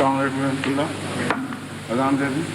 السلام علیکم ورحمۃ اللہ. اذان دے دیں.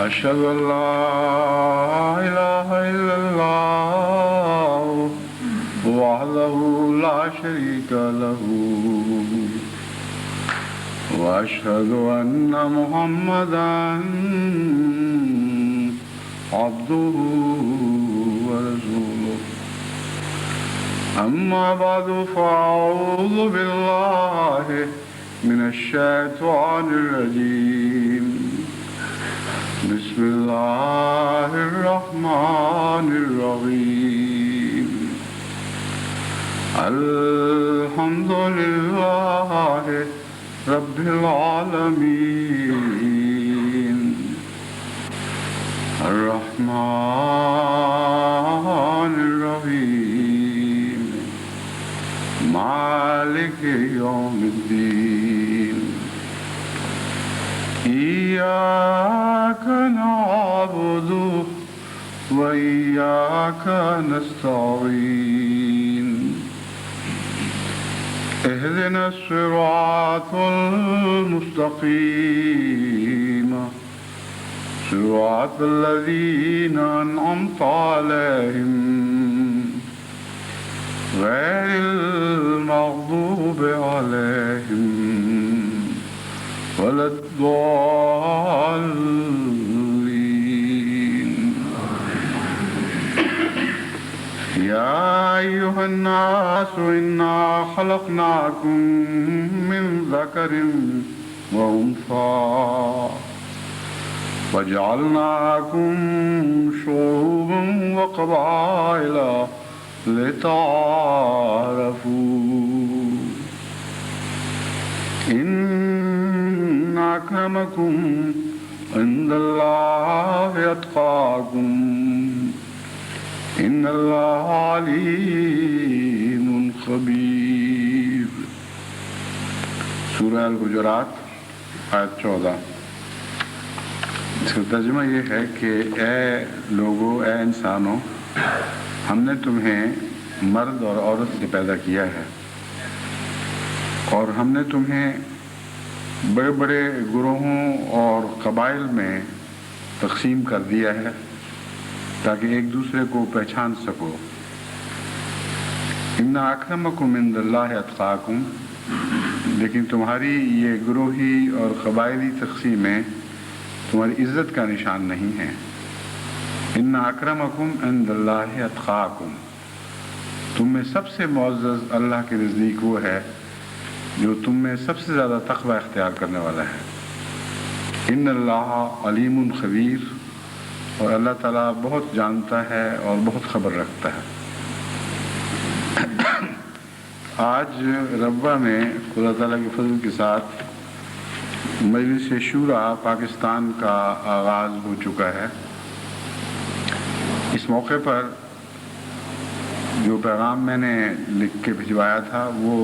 أشهد أن لا إله إلا الله وحده لا شريك له وأشهد أن محمدا عبده ورسوله. أما بعد فأعوذ بالله من الشيطان الرجيم. بسم الله الرحمن الرحيم. الحمد لله رب العالمين الرحمن الرحيم مالك يوم الدين. إياك نعبد وإياك نستعين. اهدنا الصراط المستقيم صراط الذين أنعمت عليهم غير المغضوب عليهم ولا الضالين. يا أيها الناس إنا خلقناكم من ذكر وأنثى وجعلناكم شعوبا وقبائل لتعارفوا. إن أكرمكم عند الله أتقاكم إن الله عليم خبير. سورہ الحجرات آیت 14. اس کا ترجمہ یہ ہے کہ اے لوگو، اے انسانوں، ہم نے تمہیں مرد اور عورت سے پیدا کیا ہے، اور ہم نے تمہیں بڑے بڑے گروہوں اور قبائل میں تقسیم کر دیا ہے تاکہ ایک دوسرے کو پہچان سکو. ان اکرمکم عند اللہ اتقاکم، لیکن تمہاری یہ گروہی اور قبائلی تقسیمیں تمہاری عزت کا نشان نہیں ہیں. ان اکرمکم عند اللہ اتقاکم، تم میں سب سے معزز اللہ کے نزدیک وہ ہے جو تم میں سب سے زیادہ تقوی اختیار کرنے والا ہے. ان اللہ علیم خبیر، اور اللہ تعالیٰ بہت جانتا ہے اور بہت خبر رکھتا ہے. آج ربوہ میں خدا تعالیٰ کے فضل کے ساتھ مجلس شورا پاکستان کا آغاز ہو چکا ہے. اس موقع پر جو پیغام میں نے لکھ کے بھجوایا تھا وہ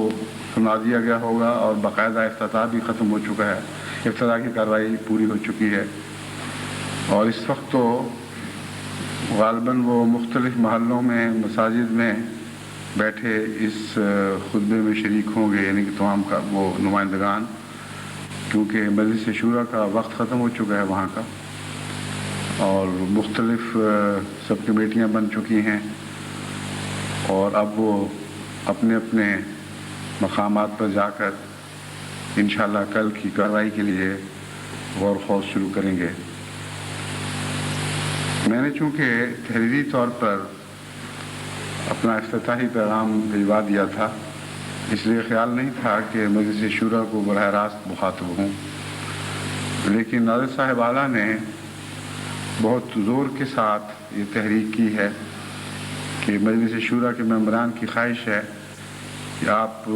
سنا دیا گیا ہوگا، اور باقاعدہ افتتاح بھی ختم ہو چکا ہے. افتتاح کی کارروائی پوری ہو چکی ہے، اور اس وقت تو غالباً وہ مختلف محلوں میں مساجد میں بیٹھے اس خطبے میں شریک ہوں گے، یعنی کہ تمام کا وہ نمائندگان، کیونکہ مجلس شورا کا وقت ختم ہو چکا ہے وہاں کا، اور مختلف سب کمیٹیاں بن چکی ہیں، اور اب وہ اپنے اپنے مقامات پر جا کر انشاءاللہ کل کی کارروائی کے لیے غور خوض شروع کریں گے. میں نے چونکہ تحریری طور پر اپنا افتتاحی پیغام بھجوا دیا تھا، اس لیے خیال نہیں تھا کہ مجلس شورا کو براہ راست مخاطب ہوں، لیکن ناظر صاحب اعلیٰ نے بہت زور کے ساتھ یہ تحریک کی ہے کہ مجلس شورا کے ممبران کی خواہش ہے کہ آپ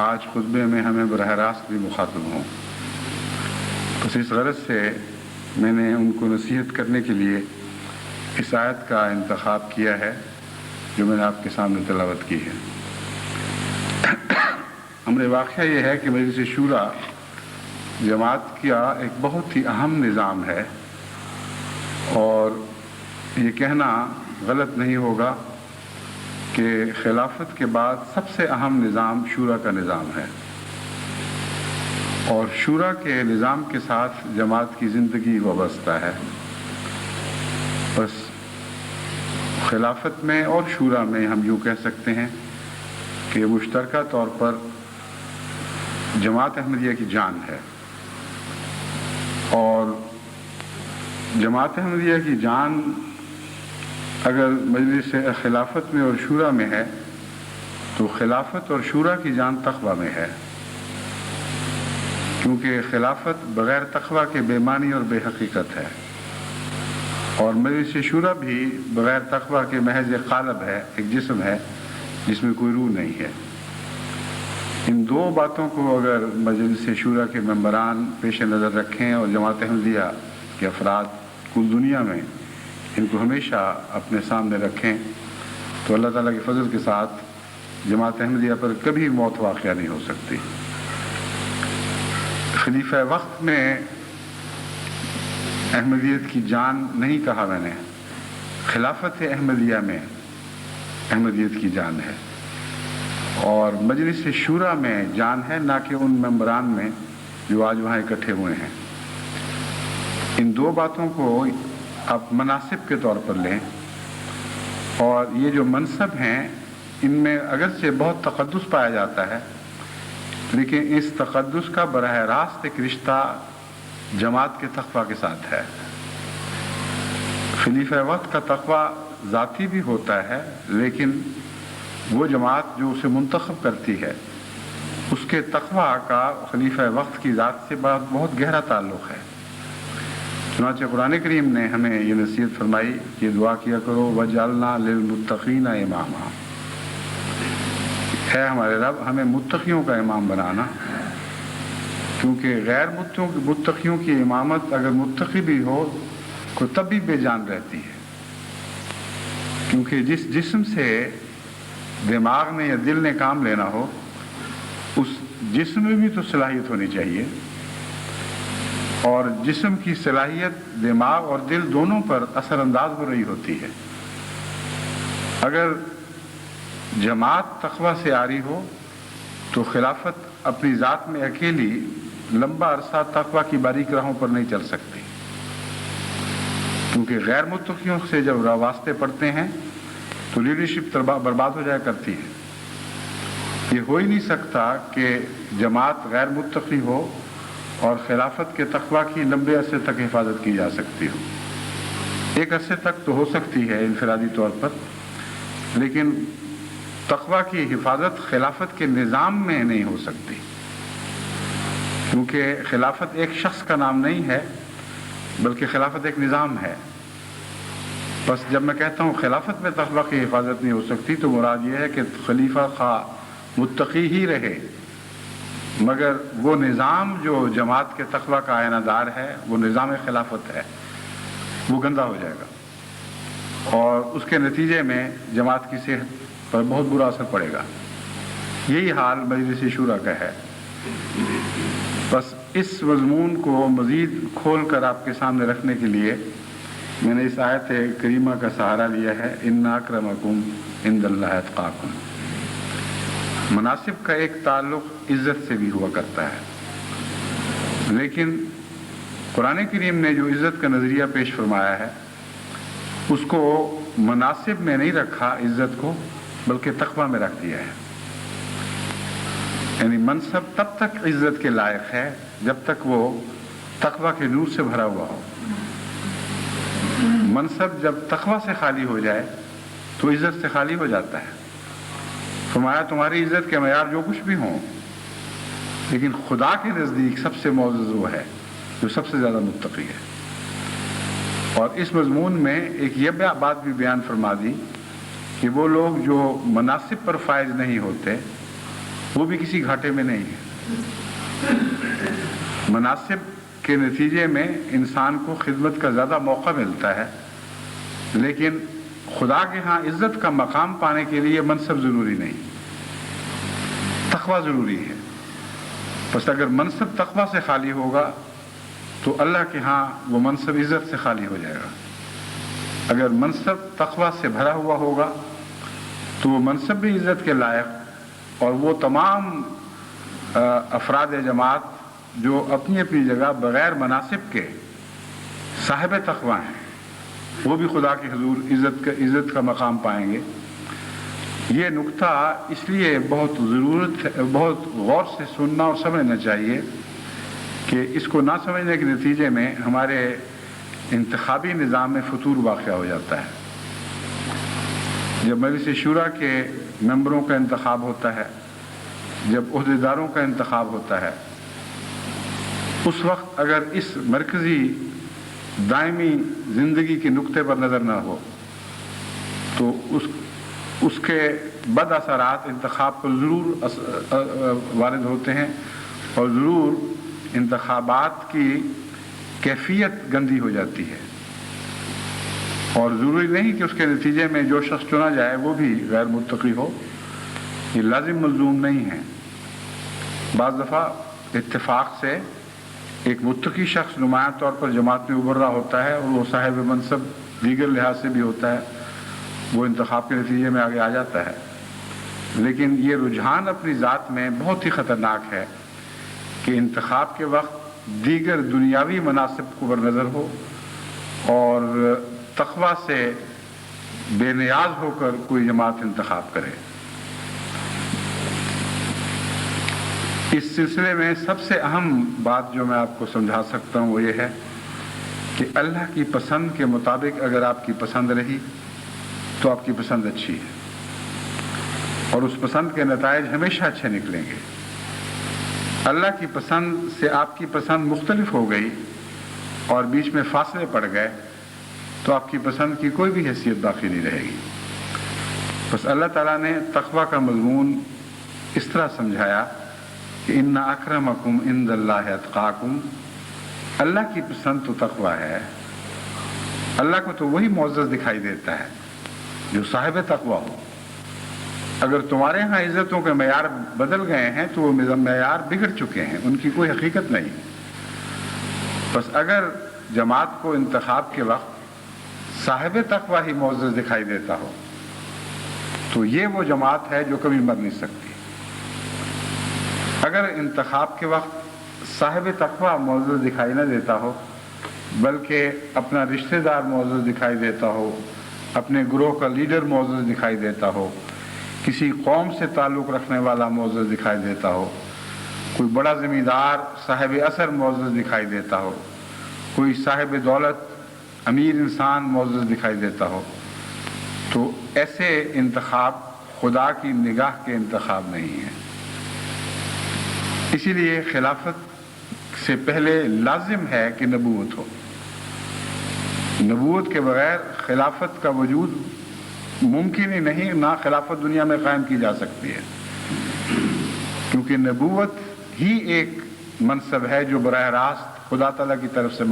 آج خطبے میں ہمیں براہ راست بھی مخاطب ہوں. بس اس غرض سے میں نے ان کو نصیحت کرنے کے لیے اس آیت کا انتخاب کیا ہے جو میں نے آپ کے سامنے تلاوت کی ہے. امر واقعہ یہ ہے کہ مجلس شورا جماعت کا ایک بہت ہی اہم نظام ہے، اور یہ کہنا غلط نہیں ہوگا کہ خلافت کے بعد سب سے اہم نظام شورا کا نظام ہے، اور شورا کے نظام کے ساتھ جماعت کی زندگی وابستہ ہے. بس خلافت میں اور شورا میں ہم یوں کہہ سکتے ہیں کہ مشترکہ طور پر جماعت احمدیہ کی جان ہے، اور جماعت احمدیہ کی جان اگر مجلس خلافت میں اور شورا میں ہے تو خلافت اور شورا کی جان تقوی میں ہے، کیونکہ خلافت بغیر تقوی کے بے معنی اور بے حقیقت ہے، اور مجلس شورا بھی بغیر تقوی کے محض ایک قالب ہے، ایک جسم ہے جس میں کوئی روح نہیں ہے. ان دو باتوں کو اگر مجلس شورا کے ممبران پیش نظر رکھیں اور جماعت احمدیہ کے افراد کل دنیا میں ان کو ہمیشہ اپنے سامنے رکھیں تو اللہ تعالیٰ کے فضل کے ساتھ جماعت احمدیہ پر کبھی موت واقعہ نہیں ہو سکتی. خلیفہ وقت میں احمدیت کی جان نہیں کہا میں نے، خلافت احمدیہ میں احمدیت کی جان ہے، اور مجلس شورا میں جان ہے، نہ کہ ان ممبران میں جو آج وہاں اکٹھے ہوئے ہیں. ان دو باتوں کو آپ مناسب کے طور پر لیں، اور یہ جو منصب ہیں ان میں اگرچہ بہت تقدس پایا جاتا ہے، لیکن اس تقدس کا براہ راست ایک رشتہ جماعت کے تقوی کے ساتھ ہے. خلیفہ وقت کا تقوی ذاتی بھی ہوتا ہے، لیکن وہ جماعت جو اسے منتخب کرتی ہے اس کے تقوی کا خلیفہ وقت کی ذات سے بہت گہرا تعلق ہے. چنانچہ قرآن کریم نے ہمیں یہ نصیحت فرمائی کہ دعا کیا کرو وَجَعَلْنَا لِلْمُتَّقِينَ إِمَامًا، ہے ہمارے رب ہمیں متقیوں کا امام بنانا، کیونکہ غیر متقیوں کی امامت اگر متقی بھی ہو تو تب بھی بے جان رہتی ہے. کیونکہ جس جسم سے دماغ نے یا دل نے کام لینا ہو اس جسم میں بھی تو صلاحیت ہونی چاہیے، اور جسم کی صلاحیت دماغ اور دل دونوں پر اثر انداز ہو رہی ہوتی ہے۔ اگر جماعت تقویٰ سے عاری ہو تو خلافت اپنی ذات میں اکیلی لمبا عرصہ تقویٰ کی باریک راہوں پر نہیں چل سکتی، کیونکہ غیر متقیوں سے جب واسطے پڑتے ہیں تو لیڈرشپ برباد ہو جایا کرتی ہے۔ یہ ہو ہی نہیں سکتا کہ جماعت غیر متقی ہو اور خلافت کے تقویٰ کی لمبے عرصے تک حفاظت کی جا سکتی ہو۔ ایک عرصے تک تو ہو سکتی ہے انفرادی طور پر، لیکن تقویٰ کی حفاظت خلافت کے نظام میں نہیں ہو سکتی، کیونکہ خلافت ایک شخص کا نام نہیں ہے بلکہ خلافت ایک نظام ہے۔ بس جب میں کہتا ہوں خلافت میں تقویٰ کی حفاظت نہیں ہو سکتی تو مراد یہ ہے کہ خلیفہ خواہ متقی ہی رہے، مگر وہ نظام جو جماعت کے تقویٰ کا آئینہ دار ہے، وہ نظام خلافت ہے، وہ گندا ہو جائے گا اور اس کے نتیجے میں جماعت کی صحت پر بہت برا اثر پڑے گا۔ یہی حال مجلس شورا کا ہے۔ بس اس مضمون کو مزید کھول کر آپ کے سامنے رکھنے کے لیے میں نے اس آیت کریمہ کا سہارا لیا ہے، ان اکرمکم عند اللہ اتقاکم۔ مناصب کا ایک تعلق عزت سے بھی ہوا کرتا ہے، لیکن قرآن کریم نے جو عزت کا نظریہ پیش فرمایا ہے اس کو مناصب میں نہیں رکھا عزت کو، بلکہ تقویٰ میں رکھ دیا ہے۔ یعنی منصب تب تک عزت کے لائق ہے جب تک وہ تقویٰ کے نور سے بھرا ہوا ہو۔ منصب جب تقویٰ سے خالی ہو جائے تو عزت سے خالی ہو جاتا ہے۔ فرمایا تمہاری عزت کے معیار جو کچھ بھی ہوں، لیکن خدا کے نزدیک سب سے معزز وہ ہے جو سب سے زیادہ متقی ہے۔ اور اس مضمون میں ایک یہ بات بھی بیان فرما دی کہ وہ لوگ جو مناصب پر فائز نہیں ہوتے وہ بھی کسی گھاٹے میں نہیں ہیں۔ مناصب کے نتیجے میں انسان کو خدمت کا زیادہ موقع ملتا ہے، لیکن خدا کے ہاں عزت کا مقام پانے کے لیے منصب ضروری نہیں، تقویٰ ضروری ہے۔ بس اگر منصب تقویٰ سے خالی ہوگا تو اللہ کے ہاں وہ منصب عزت سے خالی ہو جائے گا۔ اگر منصب تقویٰ سے بھرا ہوا ہوگا تو وہ منصب بھی عزت کے لائق، اور وہ تمام افراد جماعت جو اپنی اپنی جگہ بغیر مناصب کے صاحب تقویٰ ہیں وہ بھی خدا کے حضور عزت کا مقام پائیں گے۔ یہ نکتہ اس لیے بہت غور سے سننا اور سمجھنا چاہیے کہ اس کو نہ سمجھنے کے نتیجے میں ہمارے انتخابی نظام میں فتور واقع ہو جاتا ہے۔ جب مجلس شورا کے ممبروں کا انتخاب ہوتا ہے، جب عہدیداروں کا انتخاب ہوتا ہے، اس وقت اگر اس مرکزی دائمی زندگی کے نقطے پر نظر نہ ہو تو اس کے بد اثرات انتخاب پر ضرور وارد ہوتے ہیں، اور ضرور انتخابات کی کیفیت گندی ہو جاتی ہے، اور ضروری نہیں کہ اس کے نتیجے میں جو شخص چنا جائے وہ بھی غیر متقی ہو، یہ لازم ملزوم نہیں ہے۔ بعض دفعہ اتفاق سے ایک متقی شخص نمایاں طور پر جماعت میں ابھر رہا ہوتا ہے اور وہ صاحب منصب دیگر لحاظ سے بھی ہوتا ہے، وہ انتخاب کے نتیجے میں آگے آ جاتا ہے۔ لیکن یہ رجحان اپنی ذات میں بہت ہی خطرناک ہے کہ انتخاب کے وقت دیگر دنیاوی مناصب کو برنظر ہو اور تقویٰ سے بے نیاز ہو کر کوئی جماعت انتخاب کرے۔ اس سلسلے میں سب سے اہم بات جو میں آپ کو سمجھا سکتا ہوں وہ یہ ہے کہ اللہ کی پسند کے مطابق اگر آپ کی پسند رہی تو آپ کی پسند اچھی ہے، اور اس پسند کے نتائج ہمیشہ اچھے نکلیں گے۔ اللہ کی پسند سے آپ کی پسند مختلف ہو گئی اور بیچ میں فاصلے پڑ گئے تو آپ کی پسند کی کوئی بھی حیثیت باقی نہیں رہے گی۔ بس اللہ تعالیٰ نے تقویٰ کا مضمون اس طرح سمجھایا کہ ان اکرمکم عند اللہ اتقاکم، اللہ کی پسند تو تقویٰ ہے، اللہ کو تو وہی معزز دکھائی دیتا ہے جو صاحب تقوی ہو. اگر تمہارے ہاں عزتوں کے معیار بدل گئے ہیں تو وہ معیار بگڑ چکے ہیں، ان کی کوئی حقیقت نہیں. بس اگر جماعت کو انتخاب کے وقت صاحب تقوی ہی معزز دکھائی دیتا ہو تو یہ وہ جماعت ہے جو کبھی مر نہیں سکتی. اگر انتخاب کے وقت صاحب تقوی معزز دکھائی نہ دیتا ہو بلکہ اپنا رشتہ دار معزز دکھائی دیتا ہو، اپنے گروہ کا لیڈر معزز دکھائی دیتا ہو، کسی قوم سے تعلق رکھنے والا معزز دکھائی دیتا ہو، کوئی بڑا زمیندار صاحب اثر معزز دکھائی دیتا ہو، کوئی صاحب دولت امیر انسان معزز دکھائی دیتا ہو، تو ایسے انتخاب خدا کی نگاہ کے انتخاب نہیں ہیں. اسی لیے خلافت سے پہلے لازم ہے کہ نبوت ہو. نبوت کے بغیر خلافت کا وجود ممکن ہی نہیں، نہ خلافت دنیا میں قائم کی جا سکتی ہے، کیونکہ نبوت ہی ایک منصب ہے جو براہ راست خدا تعالیٰ کی طرف سے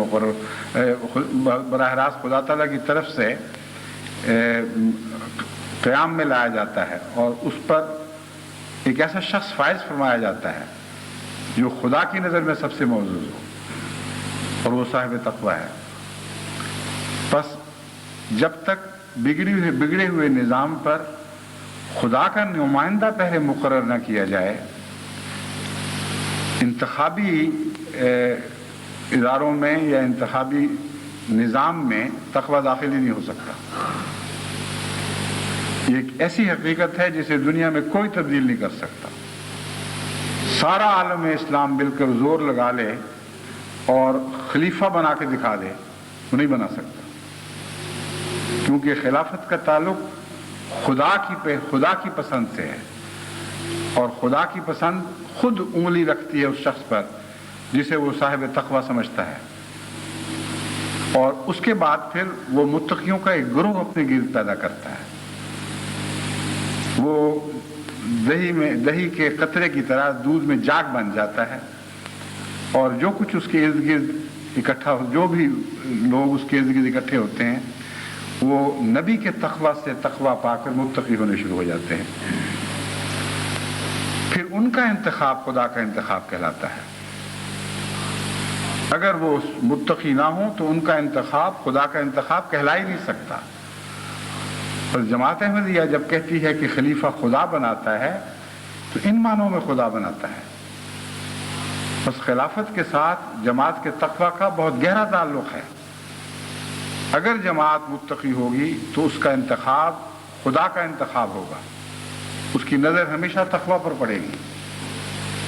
براہ راست خدا تعالیٰ کی طرف سے قیام میں لایا جاتا ہے، اور اس پر ایک ایسا شخص فائز فرمایا جاتا ہے جو خدا کی نظر میں سب سے معزز ہو، اور وہ صاحب تقوی ہے. بس جب تک بگڑے ہوئے نظام پر خدا کا نمائندہ پہلے مقرر نہ کیا جائے، انتخابی اداروں میں یا انتخابی نظام میں تقوی داخل ہی نہیں ہو سکتا. یہ ایک ایسی حقیقت ہے جسے دنیا میں کوئی تبدیل نہیں کر سکتا. سارا عالم اسلام مل کر زور لگا لے اور خلیفہ بنا کے دکھا دے، وہ نہیں بنا سکتا، کیونکہ خلافت کا تعلق خدا کی پسند سے ہے، اور خدا کی پسند خود انگلی رکھتی ہے اس شخص پر جسے وہ صاحب تقوی سمجھتا ہے، اور اس کے بعد پھر وہ متقیوں کا ایک گروہ اپنے گرد پیدا کرتا ہے. وہ دہی کے قطرے کی طرح دودھ میں جاگ بن جاتا ہے، اور جو کچھ اس کے ارد گرد اکٹھا جو بھی لوگ اس کے ارد گرد اکٹھے ہوتے ہیں وہ نبی کے تقوی سے تقوی پا کر متقی ہونے شروع ہو جاتے ہیں. پھر ان کا انتخاب خدا کا انتخاب کہلاتا ہے. اگر وہ متقی نہ ہوں تو ان کا انتخاب خدا کا انتخاب کہلا ہی نہیں سکتا. اور جماعت احمدیہ جب کہتی ہے کہ خلیفہ خدا بناتا ہے تو ان معنوں میں خدا بناتا ہے. بس خلافت کے ساتھ جماعت کے تقوی کا بہت گہرا تعلق ہے. اگر جماعت متقی ہوگی تو اس کا انتخاب خدا کا انتخاب ہوگا، اس کی نظر ہمیشہ تقوی پر پڑے گی،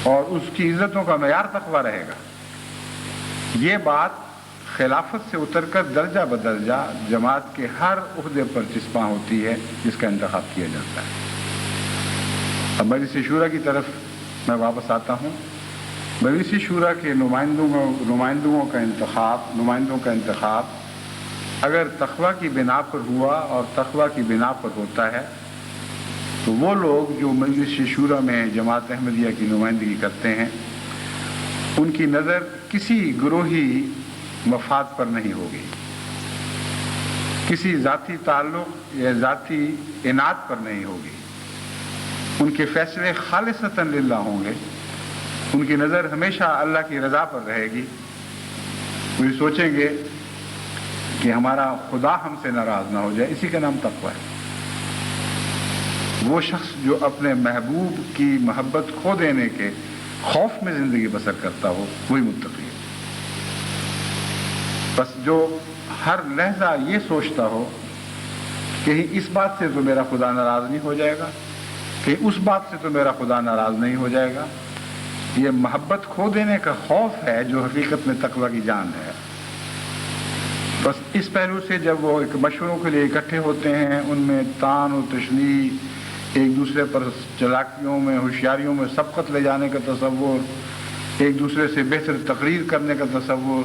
اور اس کی عزتوں کا معیار تقوی رہے گا. یہ بات خلافت سے اتر کر درجہ بدرجہ جماعت کے ہر عہدے پر چسپاں ہوتی ہے جس کا انتخاب کیا جاتا ہے. اب مجلس شورا کی طرف میں واپس آتا ہوں. مجلس شورا کے نمائندوں کا انتخاب اگر تقوی کی بنا پر ہوا اور تقوی کی بنا پر ہوتا ہے تو وہ لوگ جو مجلس شورا میں جماعت احمدیہ کی نمائندگی کرتے ہیں ان کی نظر کسی گروہی مفاد پر نہیں ہوگی، کسی ذاتی تعلق یا ذاتی عناد پر نہیں ہوگی. ان کے فیصلے خالصتاً للہ ہوں گے. ان کی نظر ہمیشہ اللہ کی رضا پر رہے گی. وہ یہ سوچیں گے کہ ہمارا خدا ہم سے ناراض نہ ہو جائے. اسی کا نام تقوی ہے. وہ شخص جو اپنے محبوب کی محبت کھو دینے کے خوف میں زندگی بسر کرتا ہو وہی متقی ہے. بس جو ہر لحظہ یہ سوچتا ہو کہ اس بات سے تو میرا خدا ناراض نہیں ہو جائے گا، کہ اس بات سے تو میرا خدا ناراض نہیں ہو جائے گا، یہ محبت کھو دینے کا خوف ہے جو حقیقت میں تقوی کی جان ہے. بس اس پہلو سے جب وہ ایک مشوروں کے لیے اکٹھے ہوتے ہیں ان میں تان و تشنیع، ایک دوسرے پر چلاکیوں میں ہوشیاریوں میں سبقت لے جانے کا تصور، ایک دوسرے سے بہتر تقریر کرنے کا تصور،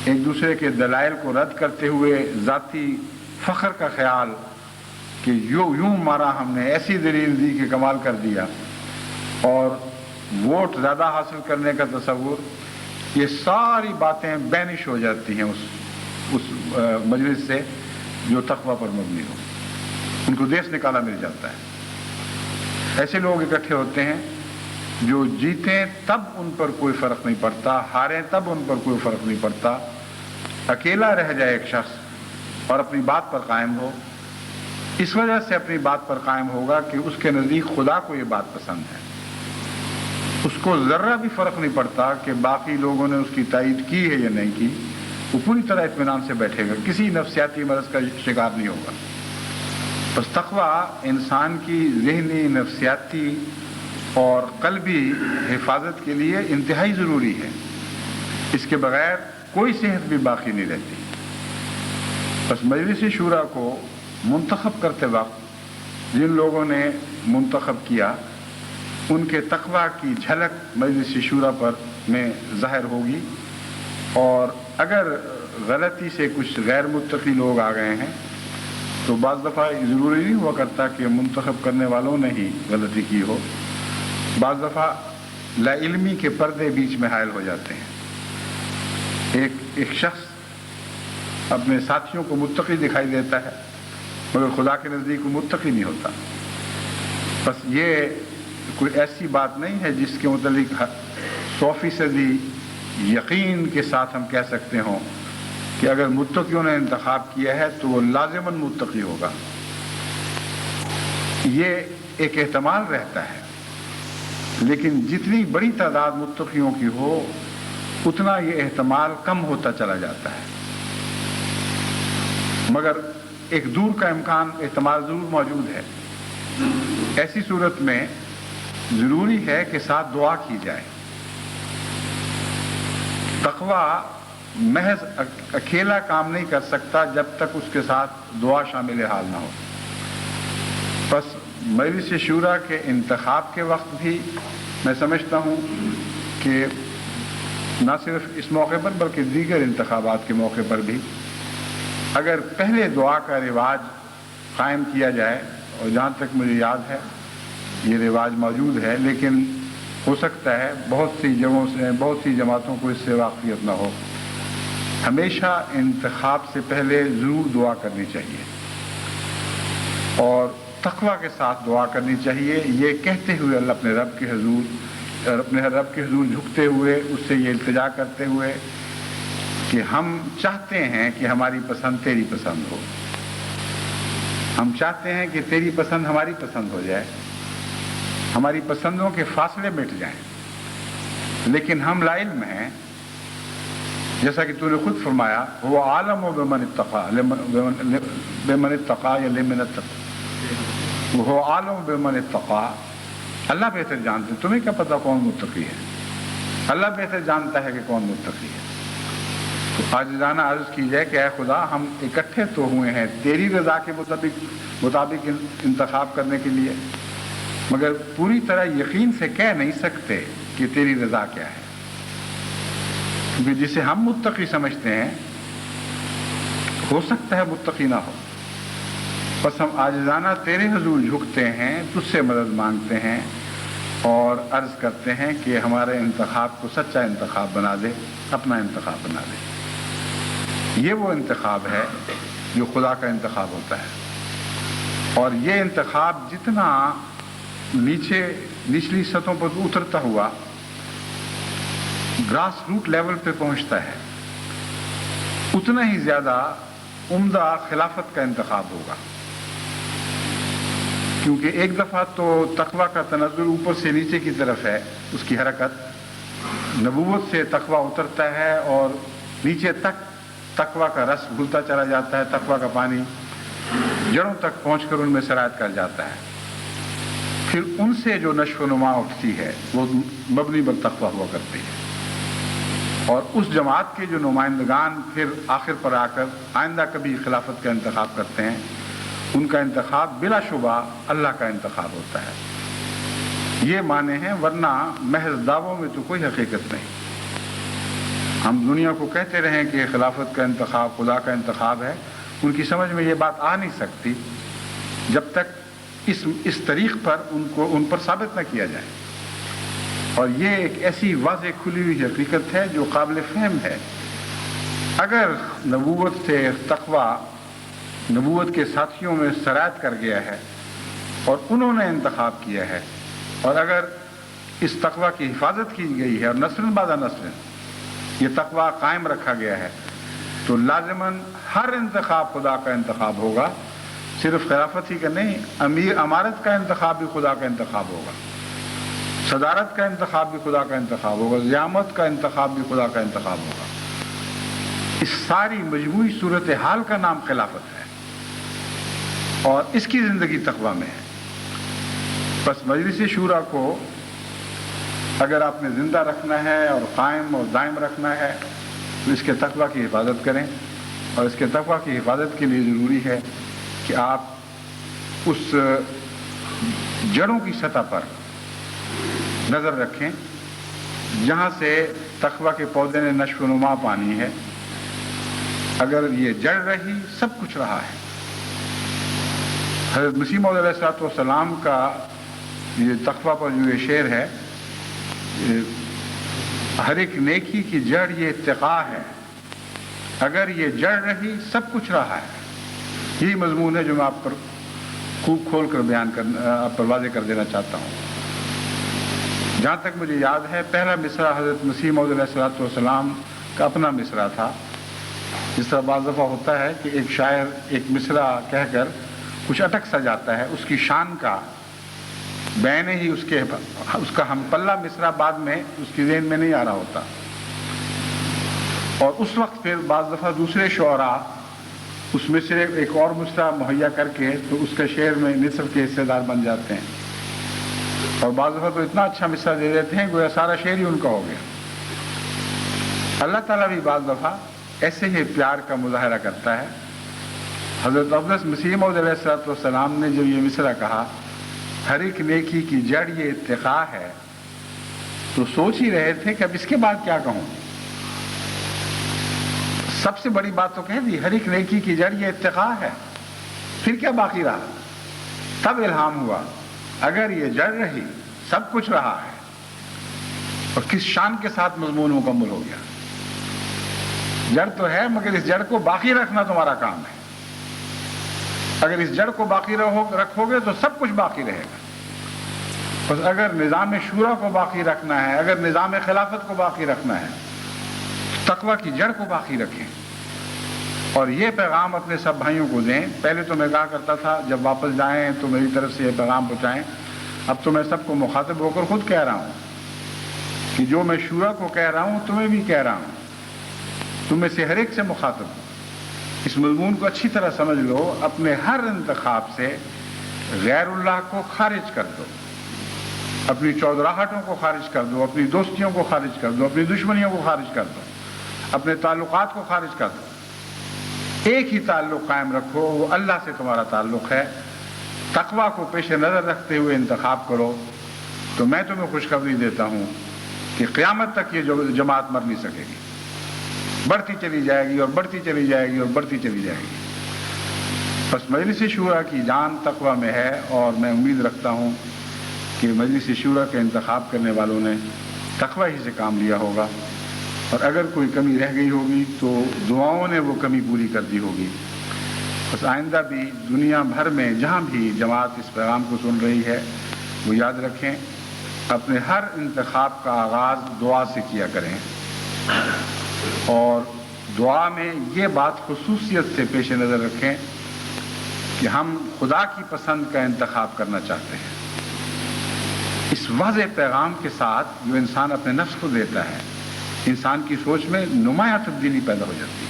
ایک دوسرے کے دلائل کو رد کرتے ہوئے ذاتی فخر کا خیال کہ یوں مارا ہم نے، ایسی دلیل دی کہ کمال کر دیا، اور ووٹ زیادہ حاصل کرنے کا تصور، یہ ساری باتیں بینش ہو جاتی ہیں اس مجلس سے جو تقوی پر مبنی ہو. ان کو دیس نکالا مل جاتا ہے۔ ایسے لوگ اکٹھے ہوتے ہیں جو جیتیں تب ان پر کوئی فرق نہیں پڑتا، ہاریں تب ان پر کوئی فرق نہیں پڑتا۔ اکیلا رہ جائے ایک شخص اور اپنی بات پر قائم ہو، اس وجہ سے اپنی بات پر قائم ہوگا کہ اس کے نزدیک خدا کو یہ بات پسند ہے۔ اس کو ذرہ بھی فرق نہیں پڑتا کہ باقی لوگوں نے اس کی تائید کی ہے یا نہیں کی، وہ پوری طرح اطمینان سے بیٹھے گا، کسی نفسیاتی مرض کا شکار نہیں ہوگا۔ بس تقویٰ انسان کی ذہنی، نفسیاتی اور قلبی حفاظت کے لیے انتہائی ضروری ہے۔ اس کے بغیر کوئی صحت بھی باقی نہیں رہتی۔ بس مجلس شورا کو منتخب کرتے وقت جن لوگوں نے منتخب کیا ان کے تقویٰ کی جھلک مجلس شورا پر میں ظاہر ہوگی، اور اگر غلطی سے کچھ غیر متقی لوگ آ گئے ہیں تو بعض دفعہ ضروری نہیں ہوا کرتا کہ منتخب کرنے والوں نے ہی غلطی کی ہو، بعض دفعہ لا علمی کے پردے بیچ میں حائل ہو جاتے ہیں۔ ایک شخص اپنے ساتھیوں کو متقی دکھائی دیتا ہے مگر خدا کے نزدیک وہ متقی نہیں ہوتا۔ بس یہ کوئی ایسی بات نہیں ہے جس کے متعلق 100% یقین کے ساتھ ہم کہہ سکتے ہوں کہ اگر متقیوں نے انتخاب کیا ہے تو وہ لازماً متقی ہوگا۔ یہ ایک احتمال رہتا ہے، لیکن جتنی بڑی تعداد متقیوں کی ہو اتنا یہ احتمال کم ہوتا چلا جاتا ہے، مگر ایک دور کا امکان احتمال ضرور موجود ہے۔ ایسی صورت میں ضروری ہے کہ ساتھ دعا کی جائے۔ تقویٰ محض اکیلا کام نہیں کر سکتا جب تک اس کے ساتھ دعا شامل حال نہ ہو۔ بس مجلس شورا کے انتخاب کے وقت بھی میں سمجھتا ہوں کہ نہ صرف اس موقع پر بلکہ دیگر انتخابات کے موقع پر بھی اگر پہلے دعا کا رواج قائم کیا جائے، اور جہاں تک مجھے یاد ہے یہ رواج موجود ہے، لیکن ہو سکتا ہے بہت سی جگہوں سے، بہت سی جماعتوں کو اس سے واقفیت نہ ہو، ہمیشہ انتخاب سے پہلے ضرور دعا کرنی چاہیے اور تقویٰ کے ساتھ دعا کرنی چاہیے، یہ کہتے ہوئے اللہ اپنے رب کے حضور جھکتے ہوئے اس سے یہ التجا کرتے ہوئے کہ ہم چاہتے ہیں کہ ہماری پسند تیری پسند ہو، ہم چاہتے ہیں کہ تیری پسند ہماری پسند ہو جائے، ہماری پسندوں کے فاصلے مٹ جائیں، لیکن ہم لا علم ہیں، جیسا کہ تو نے خود فرمایا وہ عالم و بمن اتقا، بمن اتقا یا لمن اتقا، وہ عالم و بمن اتقا، اللہ بہتر جانتے، تمہیں کیا پتا کون متقی ہے، اللہ بہتر جانتا ہے کہ کون متقی ہے۔ تو عاجزانہ عرض کی جائے کہ اے خدا، ہم اکٹھے تو ہوئے ہیں تیری رضا کے مطابق انتخاب کرنے کے لیے، مگر پوری طرح یقین سے کہہ نہیں سکتے کہ تیری رضا کیا ہے، کیونکہ جسے ہم متقی سمجھتے ہیں ہو سکتا ہے متقی نہ ہو۔ بس ہم عاجزانہ تیرے حضور جھکتے ہیں، تجھ سے مدد مانگتے ہیں اور عرض کرتے ہیں کہ ہمارے انتخاب کو سچا انتخاب بنا دے، اپنا انتخاب بنا دے۔ یہ وہ انتخاب ہے جو خدا کا انتخاب ہوتا ہے، اور یہ انتخاب جتنا نچلی سطحوں پر اترتا ہوا گراس روٹ لیول پہ پہنچتا ہے، اتنا ہی زیادہ عمدہ خلافت کا انتخاب ہوگا، کیونکہ ایک دفعہ تو تقویٰ کا تنزل اوپر سے نیچے کی طرف ہے، اس کی حرکت نبوت سے تقویٰ اترتا ہے اور نیچے تک تقویٰ کا رس گھلتا چلا جاتا ہے، تقویٰ کا پانی جڑوں تک پہنچ کر ان میں سرایت کر جاتا ہے، پھر ان سے جو نشو و نما اٹھتی ہے وہ مبنی بر تقویٰ ہوا کرتی ہے، اور اس جماعت کے جو نمائندگان پھر آخر پر آ کر آئندہ کبھی خلافت کا انتخاب کرتے ہیں، ان کا انتخاب بلا شبہ اللہ کا انتخاب ہوتا ہے۔ یہ معنی ہیں، ورنہ محض دعووں میں تو کوئی حقیقت نہیں۔ ہم دنیا کو کہتے رہیں کہ خلافت کا انتخاب خدا کا انتخاب ہے، ان کی سمجھ میں یہ بات آ نہیں سکتی جب تک اس طریق پر ان پر ثابت نہ کیا جائے، اور یہ ایک ایسی واضح کھلی ہوئی حقیقت ہے جو قابل فہم ہے۔ اگر نبوت سے تقویٰ نبوت کے ساتھیوں میں سرایت کر گیا ہے اور انہوں نے انتخاب کیا ہے، اور اگر اس تقوی کی حفاظت کی گئی ہے اور نسل بعد نسل یہ تقوی قائم رکھا گیا ہے، تو لازماً ہر انتخاب خدا کا انتخاب ہوگا، صرف خلافت ہی کا نہیں، امیر امارت کا انتخاب بھی خدا کا انتخاب ہوگا، صدارت کا انتخاب بھی خدا کا انتخاب ہوگا، زعامت کا انتخاب بھی خدا کا انتخاب ہوگا۔ اس ساری مجموعی صورتحال کا نام خلافت ہے، اور اس کی زندگی تقوی میں ہے۔ بس مجلس شورا کو اگر آپ نے زندہ رکھنا ہے اور قائم اور دائم رکھنا ہے تو اس کے تقوی کی حفاظت کریں، اور اس کے تقوی کی حفاظت کے لیے ضروری ہے کہ آپ اس جڑوں کی سطح پر نظر رکھیں جہاں سے تقوی کے پودے نے نشو و نما پانی ہے۔ اگر یہ جڑ رہی سب کچھ رہا ہے۔ حضرت مسیح موعود علیہ الصلوۃ والسلام کا یہ تقوی پر جو یہ شعر ہے، ہر ایک نیکی کی جڑ یہ اتقاء ہے، اگر یہ جڑ رہی سب کچھ رہا ہے۔ یہی مضمون ہے جو میں آپ پر خوب کھول کر بیان کرنا، آپ پر واضح کر دینا چاہتا ہوں۔ جہاں تک مجھے یاد ہے پہلا مصرع حضرت مسیح موعود علیہ الصلوۃ والسلام کا اپنا مصرع تھا۔ جس طرح بعض دفعہ ہوتا ہے کہ ایک شاعر ایک مصرع کہہ کر کچھ اٹک سا جاتا ہے، اس کی شان کا بین ہی اس کا ہم پلہ مصرع بعد میں اس کی ذہن میں نہیں آ رہا ہوتا، اور اس وقت پھر بعض دفعہ دوسرے شعراء اس میں سے ایک اور مصرع مہیا کر کے تو اس کے شعر میں نصف کے حصے دار بن جاتے ہیں، اور بعض دفعہ تو اتنا اچھا مصرع دے دیتے ہیں گویا سارا شعر ہی ان کا ہو گیا۔ اللہ تعالیٰ بھی بعض دفعہ ایسے ہی پیار کا مظاہرہ کرتا ہے۔ حضرت اقدس مسیح موعود علیہ الصلوۃ والسلام نے جب یہ مصرع کہا ہر ایک نیکی کی جڑ یہ اتقاء ہے، تو سوچ ہی رہے تھے کہ اب اس کے بعد کیا کہوں۔ سب سے بڑی بات تو کہہ دی، ہر ایک نیکی کی جڑ یہ اتقاء ہے، پھر کیا باقی رہا؟ تب الہام ہوا اگر یہ جڑ رہی سب کچھ رہا ہے، اور کس شان کے ساتھ مضمون مکمل ہو گیا۔ جڑ تو ہے مگر اس جڑ کو باقی رکھنا تمہارا کام ہے۔ اگر اس جڑ کو باقی رکھو گے تو سب کچھ باقی رہے گا۔ بس اگر نظام شورا کو باقی رکھنا ہے، اگر نظام خلافت کو باقی رکھنا ہے، تقوی کی جڑ کو باقی رکھیں، اور یہ پیغام اپنے سب بھائیوں کو دیں۔ پہلے تو میں کہا کرتا تھا جب واپس جائیں تو میری طرف سے یہ پیغام پہنچائیں، اب تو میں سب کو مخاطب ہو کر خود کہہ رہا ہوں کہ جو میں شورا کو کہہ رہا ہوں تمہیں بھی کہہ رہا ہوں، تم میں سے ہر ایک سے مخاطب ہوں۔ اس مضمون کو اچھی طرح سمجھ لو، اپنے ہر انتخاب سے غیر اللہ کو خارج کر دو، اپنی چودراہٹوں کو خارج کر دو، اپنی دوستیوں کو خارج کر دو، اپنی دشمنیوں کو خارج کر دو، اپنے تعلقات کو خارج کر دو۔ ایک ہی تعلق قائم رکھو، وہ اللہ سے تمہارا تعلق ہے۔ تقوی کو پیش نظر رکھتے ہوئے انتخاب کرو، تو میں تمہیں خوشخبری دیتا ہوں کہ قیامت تک یہ جماعت مر نہیں سکے گی، بڑھتی چلی جائے گی اور بڑھتی چلی جائے گی اور بڑھتی چلی جائے گی۔ بس مجلس شورا کی جان تقوی میں ہے، اور میں امید رکھتا ہوں کہ مجلس شورا کے انتخاب کرنے والوں نے تقوی ہی سے کام لیا ہوگا، اور اگر کوئی کمی رہ گئی ہوگی تو دعاؤں نے وہ کمی پوری کر دی ہوگی۔ بس آئندہ بھی دنیا بھر میں جہاں بھی جماعت اس پیغام کو سن رہی ہے وہ یاد رکھیں، اپنے ہر انتخاب کا آغاز دعا سے کیا کریں، اور دعا میں یہ بات خصوصیت سے پیش نظر رکھیں کہ ہم خدا کی پسند کا انتخاب کرنا چاہتے ہیں۔ اس واضح پیغام کے ساتھ جو انسان اپنے نفس کو دیتا ہے، انسان کی سوچ میں نمایاں تبدیلی پیدا ہو جاتی ہے۔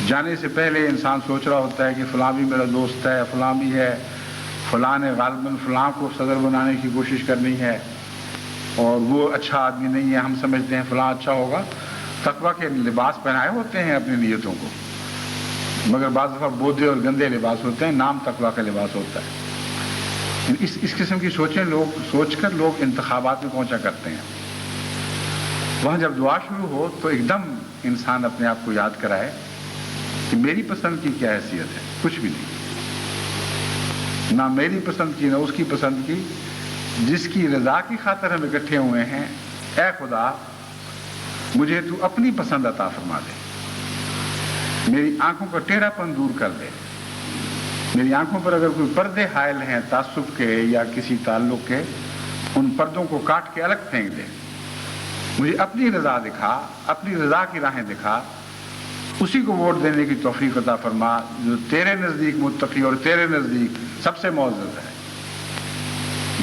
جانے سے پہلے انسان سوچ رہا ہوتا ہے کہ فلاں بھی میرا دوست ہے، فلاں بھی ہے، فلاں نے غالباً فلاں کو صدر بنانے کی کوشش کرنی ہے، اور وہ اچھا آدمی نہیں ہے، ہم سمجھتے ہیں فلاں اچھا ہوگا۔ تقوی کے لباس پہنائے ہوتے ہیں اپنی نیتوں کو، مگر بعض دفعہ بودھے اور گندے لباس ہوتے ہیں، نام تقوی کا لباس ہوتا ہے۔ اس قسم کی سوچ کر لوگ انتخابات میں پہنچا کرتے ہیں۔ وہاں جب دعا شروع ہو تو ایک دم انسان اپنے آپ کو یاد کرائے کہ میری پسند کی کیا حیثیت ہے، کچھ بھی نہیں، نہ میری پسند کی نہ اس کی پسند کی، جس کی رضا کی خاطر ہم اکٹھے ہوئے ہیں۔ اے خدا، مجھے تو اپنی پسند عطا فرما دے۔ میری آنکھوں کا ٹیڑھاپن دور کر دے. میری آنکھوں پر اگر کوئی پردے حائل ہیں تعصب کے یا کسی تعلق کے، ان پردوں کو کاٹ کے الگ پھینک دے. مجھے اپنی رضا دکھا، اپنی رضا کی راہیں دکھا، اسی کو ووٹ دینے کی توفیق عطا فرما جو تیرے نزدیک متقی اور تیرے نزدیک سب سے معزز ہے.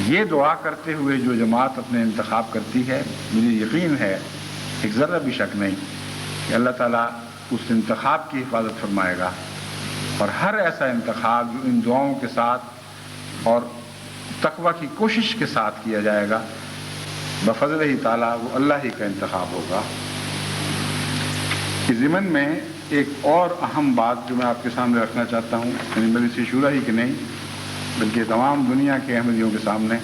یہ دعا کرتے ہوئے جو جماعت اپنے انتخاب کرتی ہے، مجھے یقین ہے، ایک ذرہ بھی شک نہیں کہ اللہ تعالیٰ اس انتخاب کی حفاظت فرمائے گا، اور ہر ایسا انتخاب جو ان دعاؤں کے ساتھ اور تقوی کی کوشش کے ساتھ کیا جائے گا، بفضل ہی تعالیٰ وہ اللہ ہی کا انتخاب ہوگا. اس ضمن میں ایک اور اہم بات جو میں آپ کے سامنے رکھنا چاہتا ہوں، یعنی مجلس شورا ہی کہ نہیں بلکہ تمام دنیا کے احمدیوں کے سامنے،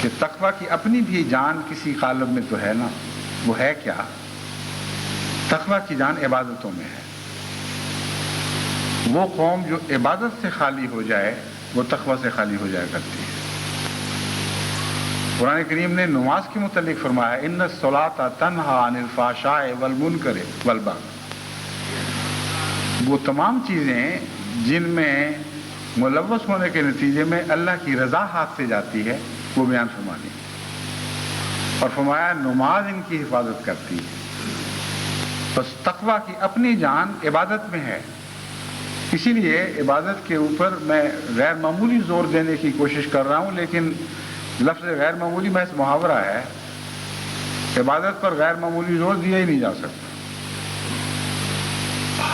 کہ تقوی کی اپنی بھی جان کسی قالب میں تو ہے نا. وہ ہے کیا؟ تقوی کی جان عبادتوں میں ہے. وہ قوم جو عبادت سے خالی ہو جائے وہ تقوی سے خالی ہو جایا کرتی ہے. قرآن کریم نے نماز کے متعلق فرمایا ان الصلاۃ تنہی عن الفحشاء والمنکر والبغی. وہ تمام چیزیں جن میں ملوث ہونے کے نتیجے میں اللہ کی رضا ہاتھ سے جاتی ہے وہ بیان فرمانی، اور فرمایا نماز ان کی حفاظت کرتی ہے. بس تقوی کی اپنی جان عبادت میں ہے. اسی لیے عبادت کے اوپر میں غیر معمولی زور دینے کی کوشش کر رہا ہوں، لیکن لفظ غیر معمولی محض محاورہ ہے. عبادت پر غیر معمولی زور دیا ہی نہیں جا سکتا.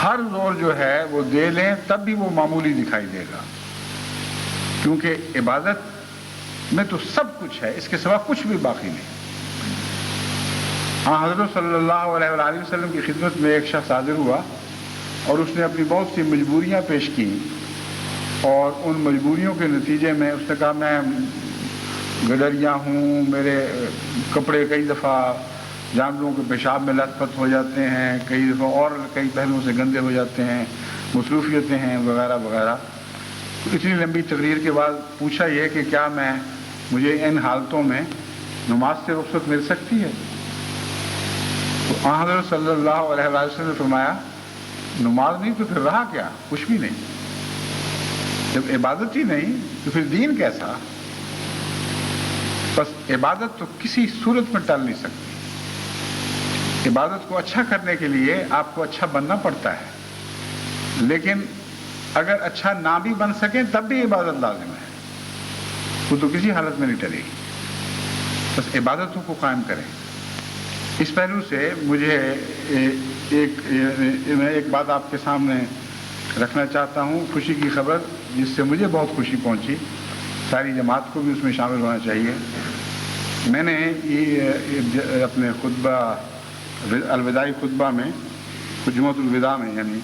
ہر زور جو ہے وہ دے لیں تب بھی وہ معمولی دکھائی دے گا، کیونکہ عبادت میں تو سب کچھ ہے، اس کے سوا کچھ بھی باقی نہیں. ہاں، حضرت صلی اللہ علیہ وآلہ وسلم کی خدمت میں ایک شخص حاضر ہوا اور اس نے اپنی بہت سی مجبوریاں پیش کی، اور ان مجبوریوں کے نتیجے میں اس نے کہا میں گڈریا ہوں، میرے کپڑے کئی دفعہ جانوروں کے پیشاب میں لت پت ہو جاتے ہیں، کئی دفعہ اور کئی پہلوؤں سے گندے ہو جاتے ہیں، مصروفیتیں ہیں وغیرہ وغیرہ. اتنی لمبی تقریر کے بعد پوچھا یہ کہ کیا مجھے ان حالتوں میں نماز سے رخصت مل سکتی ہے؟ تو حضرت صلی اللہ علیہ وسلم نے فرمایا نماز نہیں تو پھر رہا کیا؟ کچھ بھی نہیں. جب عبادت ہی نہیں تو پھر دین کیسا؟ بس عبادت تو کسی صورت میں ٹل نہیں سکتی. عبادت کو اچھا کرنے کے لیے آپ کو اچھا بننا پڑتا ہے، لیکن اگر اچھا نہ بھی بن سکیں تب بھی عبادت لازم ہے، وہ تو کسی حالت میں نہیں ٹلے گی. بس عبادتوں کو قائم کریں. اس پہلو سے مجھے میں ایک بات آپ کے سامنے رکھنا چاہتا ہوں، خوشی کی خبر جس سے مجھے بہت خوشی پہنچی، ساری جماعت کو بھی اس میں شامل ہونا چاہیے. میں نے یہ اپنے خطبہ الوداعی خطبہ میں، جمعۃ الوداع میں، یعنی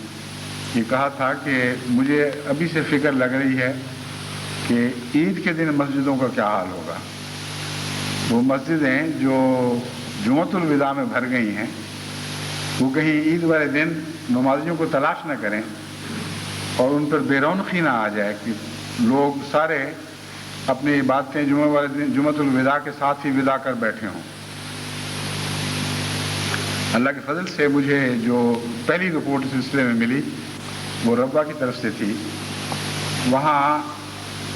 یہ کہا تھا کہ مجھے ابھی سے فکر لگ رہی ہے کہ عید کے دن مسجدوں کا کیا حال ہوگا. وہ مسجدیں جو جمعۃ الوداع میں بھر گئی ہیں وہ کہیں عید والے دن نمازیوں کو تلاش نہ کریں اور ان پر بے رونقی نہ آ جائے کہ لوگ سارے اپنی عبادتیں جمعہ والے دن جمعۃ الوداع کے ساتھ ہی ودا کر بیٹھے ہوں. اللہ کے فضل سے مجھے جو پہلی رپورٹ اس سلسلے میں ملی وہ ربوہ کی طرف سے تھی. وہاں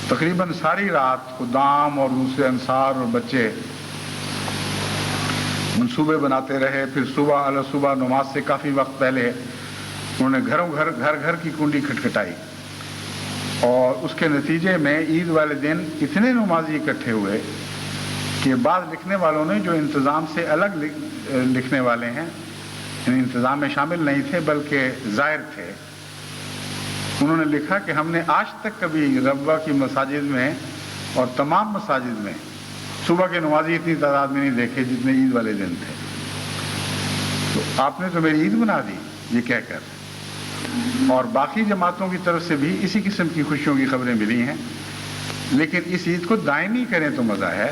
تقریباً ساری رات خدام اور دوسرے انصار اور بچے منصوبے بناتے رہے. پھر صبح نماز سے کافی وقت پہلے انہوں نے گھر کی کنڈی کھٹکھٹائی، اور اس کے نتیجے میں عید والے دن اتنے نمازی اکٹھے ہوئے کہ بعض لکھنے والوں نے جو انتظام سے الگ لکھنے والے ہیں، یعنی انتظام میں شامل نہیں تھے بلکہ زائر تھے، انہوں نے لکھا کہ ہم نے آج تک کبھی ربوہ کی مساجد میں اور تمام مساجد میں صبح کے نمازی اتنی تعداد میں نہیں دیکھے جتنے عید والے دن تھے. تو آپ نے تو میری عید بنا دی یہ کہہ کر. اور باقی جماعتوں کی طرف سے بھی اسی قسم کی خوشیوں کی خبریں ملی ہیں، لیکن اس عید کو دائمی کریں تو مزہ ہے.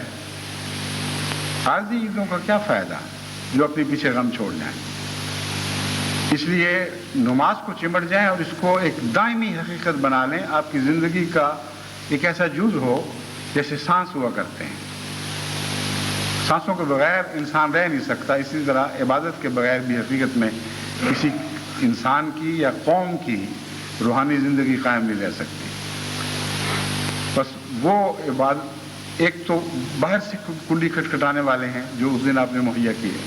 عارضی عیدوں کا کیا فائدہ جو اپنے پیچھے غم چھوڑ جائیں. اس لیے نماز کو چمٹ جائیں اور اس کو ایک دائمی حقیقت بنا لیں. آپ کی زندگی کا ایک ایسا جز ہو جیسے سانس ہوا کرتے ہیں. سانسوں کے بغیر انسان رہ نہیں سکتا، اسی طرح عبادت کے بغیر بھی حقیقت میں کسی انسان کی یا قوم کی روحانی زندگی قائم نہیں رہ سکتی۔ بس وہ عبادت، ایک تو باہر سے کنڈی کھٹکھٹانے والے ہیں جو اس دن آپ نے مہیا کیے،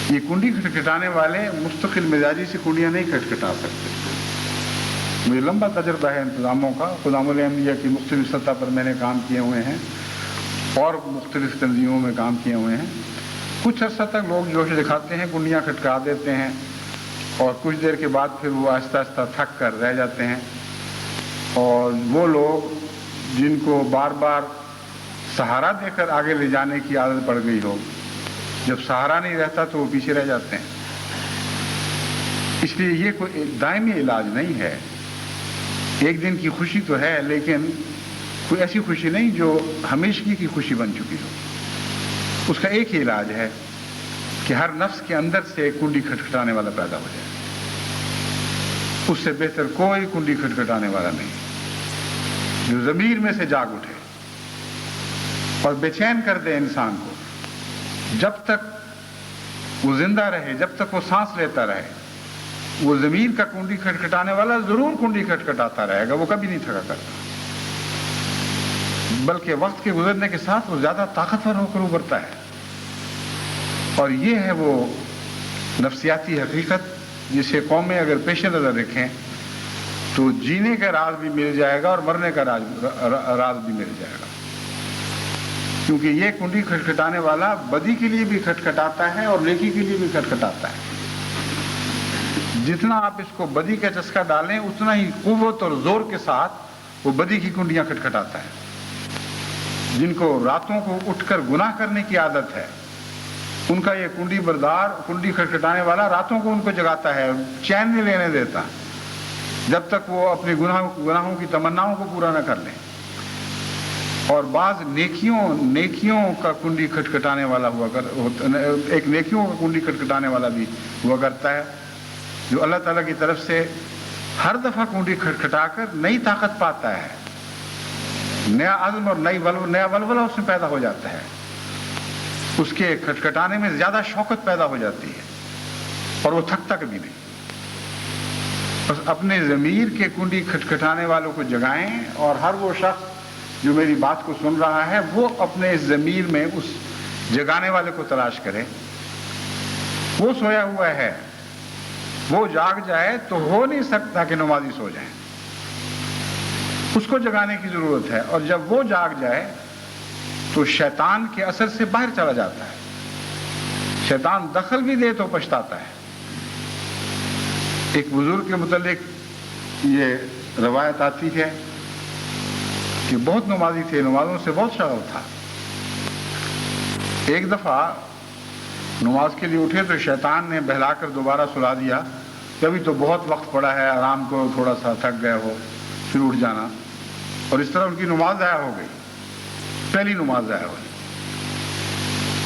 یہ کنڈی کھٹکھٹانے والے مستقل مزاجی سے کنڈیاں نہیں کھٹکھٹا سکتے۔ مجھے لمبا تجربہ ہے انتظاموں کا، خدام الانبیاء کی مختلف سطح پر میں نے کام کیے ہوئے ہیں اور مختلف تنظیموں میں کام کیے ہوئے ہیں۔ کچھ عرصہ تک لوگ جوش دکھاتے ہیں، کنڈیاں کھٹکا دیتے ہیں، اور کچھ دیر کے بعد پھر وہ آہستہ آہستہ تھک کر رہ جاتے ہیں، اور وہ لوگ جن کو بار بار سہارا دے کر آگے لے جانے کی عادت پڑ گئی ہو، جب سہارا نہیں رہتا تو وہ پیچھے رہ جاتے ہیں۔ اس لیے یہ کوئی دائمی علاج نہیں ہے، ایک دن کی خوشی تو ہے، لیکن کوئی ایسی خوشی نہیں جو ہمیشگی کی خوشی بن چکی ہو۔ اس کا ایک ہی علاج ہے کہ ہر نفس کے اندر سے کنڈی کھٹکھٹانے والا پیدا ہو جائے، اس سے بہتر کوئی کنڈی کھٹکھٹانے والا نہیں، جو ضمیر میں سے جاگ اٹھے اور بے چین کر دے انسان کو۔ جب تک وہ زندہ رہے، جب تک وہ سانس لیتا رہے، وہ ضمیر کا کنڈی کھٹکھٹانے والا ضرور کنڈی کھٹکھٹاتا رہے گا، وہ کبھی نہیں تھکا کرتا، بلکہ وقت کے گزرنے کے ساتھ وہ زیادہ طاقتور ہو کر ابھرتا ہے۔ اور یہ ہے وہ نفسیاتی حقیقت جسے قومیں اگر پیش نظر رکھیں تو جینے کا راز بھی مل جائے گا اور مرنے کا راز بھی مل جائے گا، کیونکہ یہ کنڈی کھٹکھٹانے والا بدی کے لیے بھی کھٹکھٹاتا ہے اور نیکی کے لیے بھی کھٹکھٹاتا ہے۔ جتنا آپ اس کو بدی کا چسکا ڈالیں اتنا ہی قوت اور زور کے ساتھ وہ بدی کی کنڈیاں کھٹکھٹاتا ہے۔ جن کو راتوں کو اٹھ کر گناہ کرنے کی عادت ہے، ان کا یہ کنڈی بردار، کنڈی کھٹکھٹانے والا راتوں کو ان کو جگاتا ہے، چین نہیں لینے دیتا جب تک وہ اپنے گناہوں کی تمناؤں کو پورا نہ کر لیں۔ اور بعض نیکیوں کا کنڈی کھٹکھٹانے والا ایک نیکیوں کا کنڈی کھٹکھٹانے والا بھی ہوا کرتا ہے، جو اللہ تعالیٰ کی طرف سے ہر دفعہ کنڈی کھٹکھٹا کر نئی طاقت پاتا ہے، نیا عزم اور نیا ولولہ اس میں پیدا ہو جاتا ہے، اس کے کھٹکھٹانے میں زیادہ شوقت پیدا ہو جاتی ہے اور وہ تھکتا کبھی نہیں۔ بس اپنے ضمیر کے کنڈی کھٹکھٹانے والوں کو جگائیں، اور ہر وہ شخص جو میری بات کو سن رہا ہے وہ اپنے ضمیر میں اس جگانے والے کو تلاش کرے۔ وہ سویا ہوا ہے، وہ جاگ جائے تو ہو نہیں سکتا کہ نمازی سو جائیں، اس کو جگانے کی ضرورت ہے، اور جب وہ جاگ جائے تو شیطان کے اثر سے باہر چلا جاتا ہے، شیطان دخل بھی دے تو پچھتاتا ہے۔ ایک بزرگ کے متعلق یہ روایت آتی ہے کہ بہت نمازی تھے، نمازوں سے بہت شغف تھا۔ ایک دفعہ نماز کے لیے اٹھے تو شیطان نے بہلا کر دوبارہ سلا دیا کہ ابھی تو بہت وقت پڑا ہے، آرام کو، تھوڑا سا تھک گئے ہو، پھر اٹھ جانا، اور اس طرح ان کی نماز ضائع ہو گئی، پہلی نماز ضائع ہوئی۔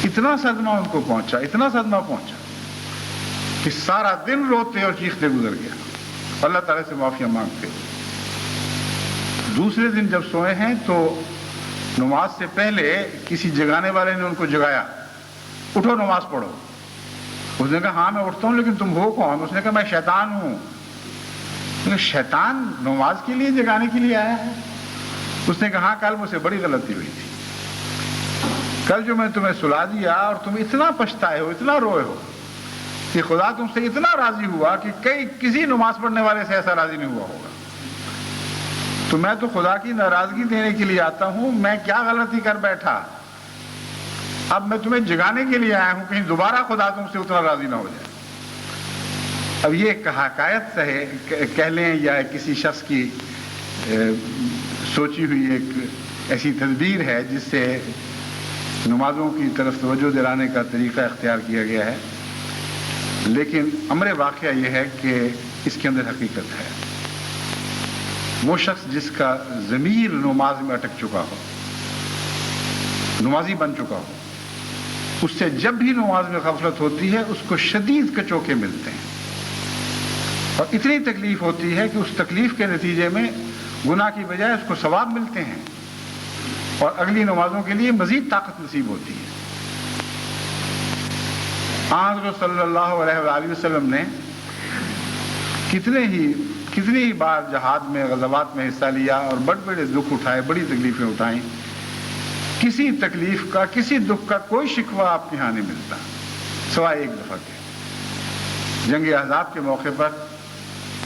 اتنا صدمہ ان کو پہنچا، اتنا صدمہ پہنچا کہ سارا دن روتے اور چیختے گزر گیا، اللہ تعالیٰ سے معافیاں مانگتے۔ دوسرے دن جب سوئے ہیں تو نماز سے پہلے کسی جگانے والے نے ان کو جگایا، اٹھو نماز پڑھو۔ اس نے کہا ہاں میں اٹھتا ہوں، لیکن تم ہو کون؟ اس نے کہا میں شیطان ہوں۔ شیطان نماز کے لیے جگانے کے لیے آیا ہے؟ اس نے کہا ہاں کل مجھ سے بڑی غلطی ہوئی تھی، کل جو میں تمہیں سلا دیا اور تم اتنا پچھتائے ہو، اتنا روئے ہو کہ خدا تم سے اتنا راضی ہوا کہ کسی نماز پڑھنے والے سے ایسا راضی نہیں ہوا ہوگا، تو میں تو خدا کی ناراضگی دینے کے لیے آتا ہوں، میں کیا غلطی کر بیٹھا، اب میں تمہیں جگانے کے لیے آیا ہوں، کہیں دوبارہ خدا تم سے اتنا راضی نہ ہو جائے۔ اب یہ ایک حکایت کہہ لیں یا کسی شخص کی سوچی ہوئی ایک ایسی تدبیر ہے جس سے نمازوں کی طرف توجہ دلانے کا طریقہ اختیار کیا گیا ہے، لیکن امر واقعہ یہ ہے کہ اس کے اندر حقیقت ہے۔ وہ شخص جس کا ضمیر نماز میں اٹک چکا ہو، نمازی بن چکا ہو، اس سے جب بھی نماز میں غفلت ہوتی ہے اس کو شدید کچوکے ملتے ہیں، اور اتنی تکلیف ہوتی ہے کہ اس تکلیف کے نتیجے میں گناہ کی بجائے اس کو ثواب ملتے ہیں، اور اگلی نمازوں کے لیے مزید طاقت نصیب ہوتی ہے۔ حضرت صلی اللہ علیہ وآلہ وسلم نے کتنی ہی بار جہاد میں غزوات میں حصہ لیا اور بڑے بڑے دکھ اٹھائے، بڑی تکلیفیں اٹھائیں، کسی تکلیف کا کسی دکھ کا کوئی شکوہ آپ کے یہاں نہیں ملتا سوائے ایک دفعہ کے جنگ احزاب کے موقع پر،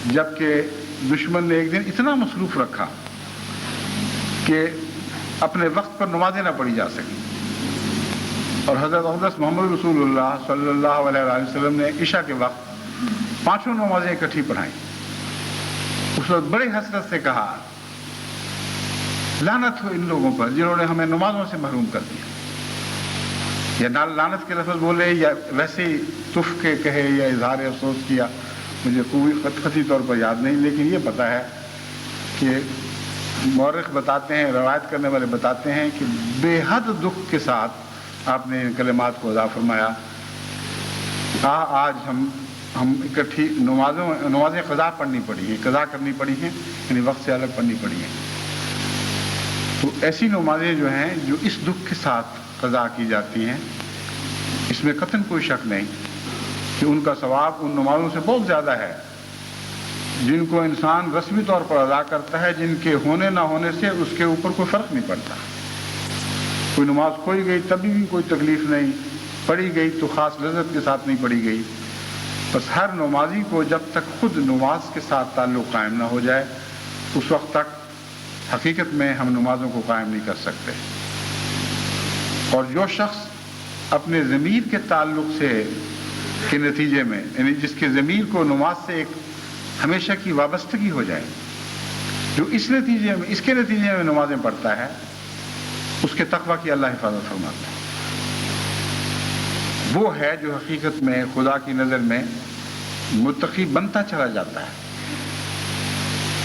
جبکہ دشمن نے ایک دن اتنا مصروف رکھا کہ اپنے وقت پر نمازیں نہ پڑھی جا سکیں، اور حضرت اقدس محمد رسول اللہ صلی اللہ علیہ وسلم نے عشاء کے وقت 5 نمازیں اکٹھی پڑھائیں۔ اس وقت بڑے حسرت سے کہا لعنت ہو ان لوگوں پر جنہوں نے ہمیں نمازوں سے محروم کر دیا، یا لعنت کے لفظ بولے یا ویسے ہی تف کے کہے یا اظہار افسوس کیا، مجھے کوئی خطی طور پر یاد نہیں، لیکن یہ پتہ ہے کہ مورخ بتاتے ہیں، روایت کرنے والے بتاتے ہیں کہ بے حد دکھ کے ساتھ آپ نے ان کلمات کو ادا فرمایا، آج ہم اکٹھی نمازیں قضا پڑھنی پڑی ہیں، قضا کرنی پڑی ہیں، یعنی وقت سے الگ پڑھنی پڑی ہیں۔ تو ایسی نمازیں جو ہیں جو اس دکھ کے ساتھ قضا کی جاتی ہیں، اس میں قطعاً کوئی شک نہیں کہ ان کا ثواب ان نمازوں سے بہت زیادہ ہے جن کو انسان رسمی طور پر ادا کرتا ہے، جن کے ہونے نہ ہونے سے اس کے اوپر کوئی فرق نہیں پڑتا۔ کوئی نماز کھوئی گئی تبھی بھی کوئی تکلیف نہیں، پڑھی گئی تو خاص لذت کے ساتھ نہیں پڑھی گئی۔ بس ہر نمازی کو جب تک خود نماز کے ساتھ تعلق قائم نہ ہو جائے اس وقت تک حقیقت میں ہم نمازوں کو قائم نہیں کر سکتے۔ اور جو شخص اپنے ضمیر کے تعلق سے کے نتیجے میں، یعنی جس کے ضمیر کو نماز سے ایک ہمیشہ کی وابستگی ہو جائے، جو اس کے نتیجے میں نمازیں پڑھتا ہے، اس کے تقویٰ کی اللہ حفاظت فرماتا ہے۔ وہ ہے جو حقیقت میں خدا کی نظر میں متقی بنتا چلا جاتا ہے،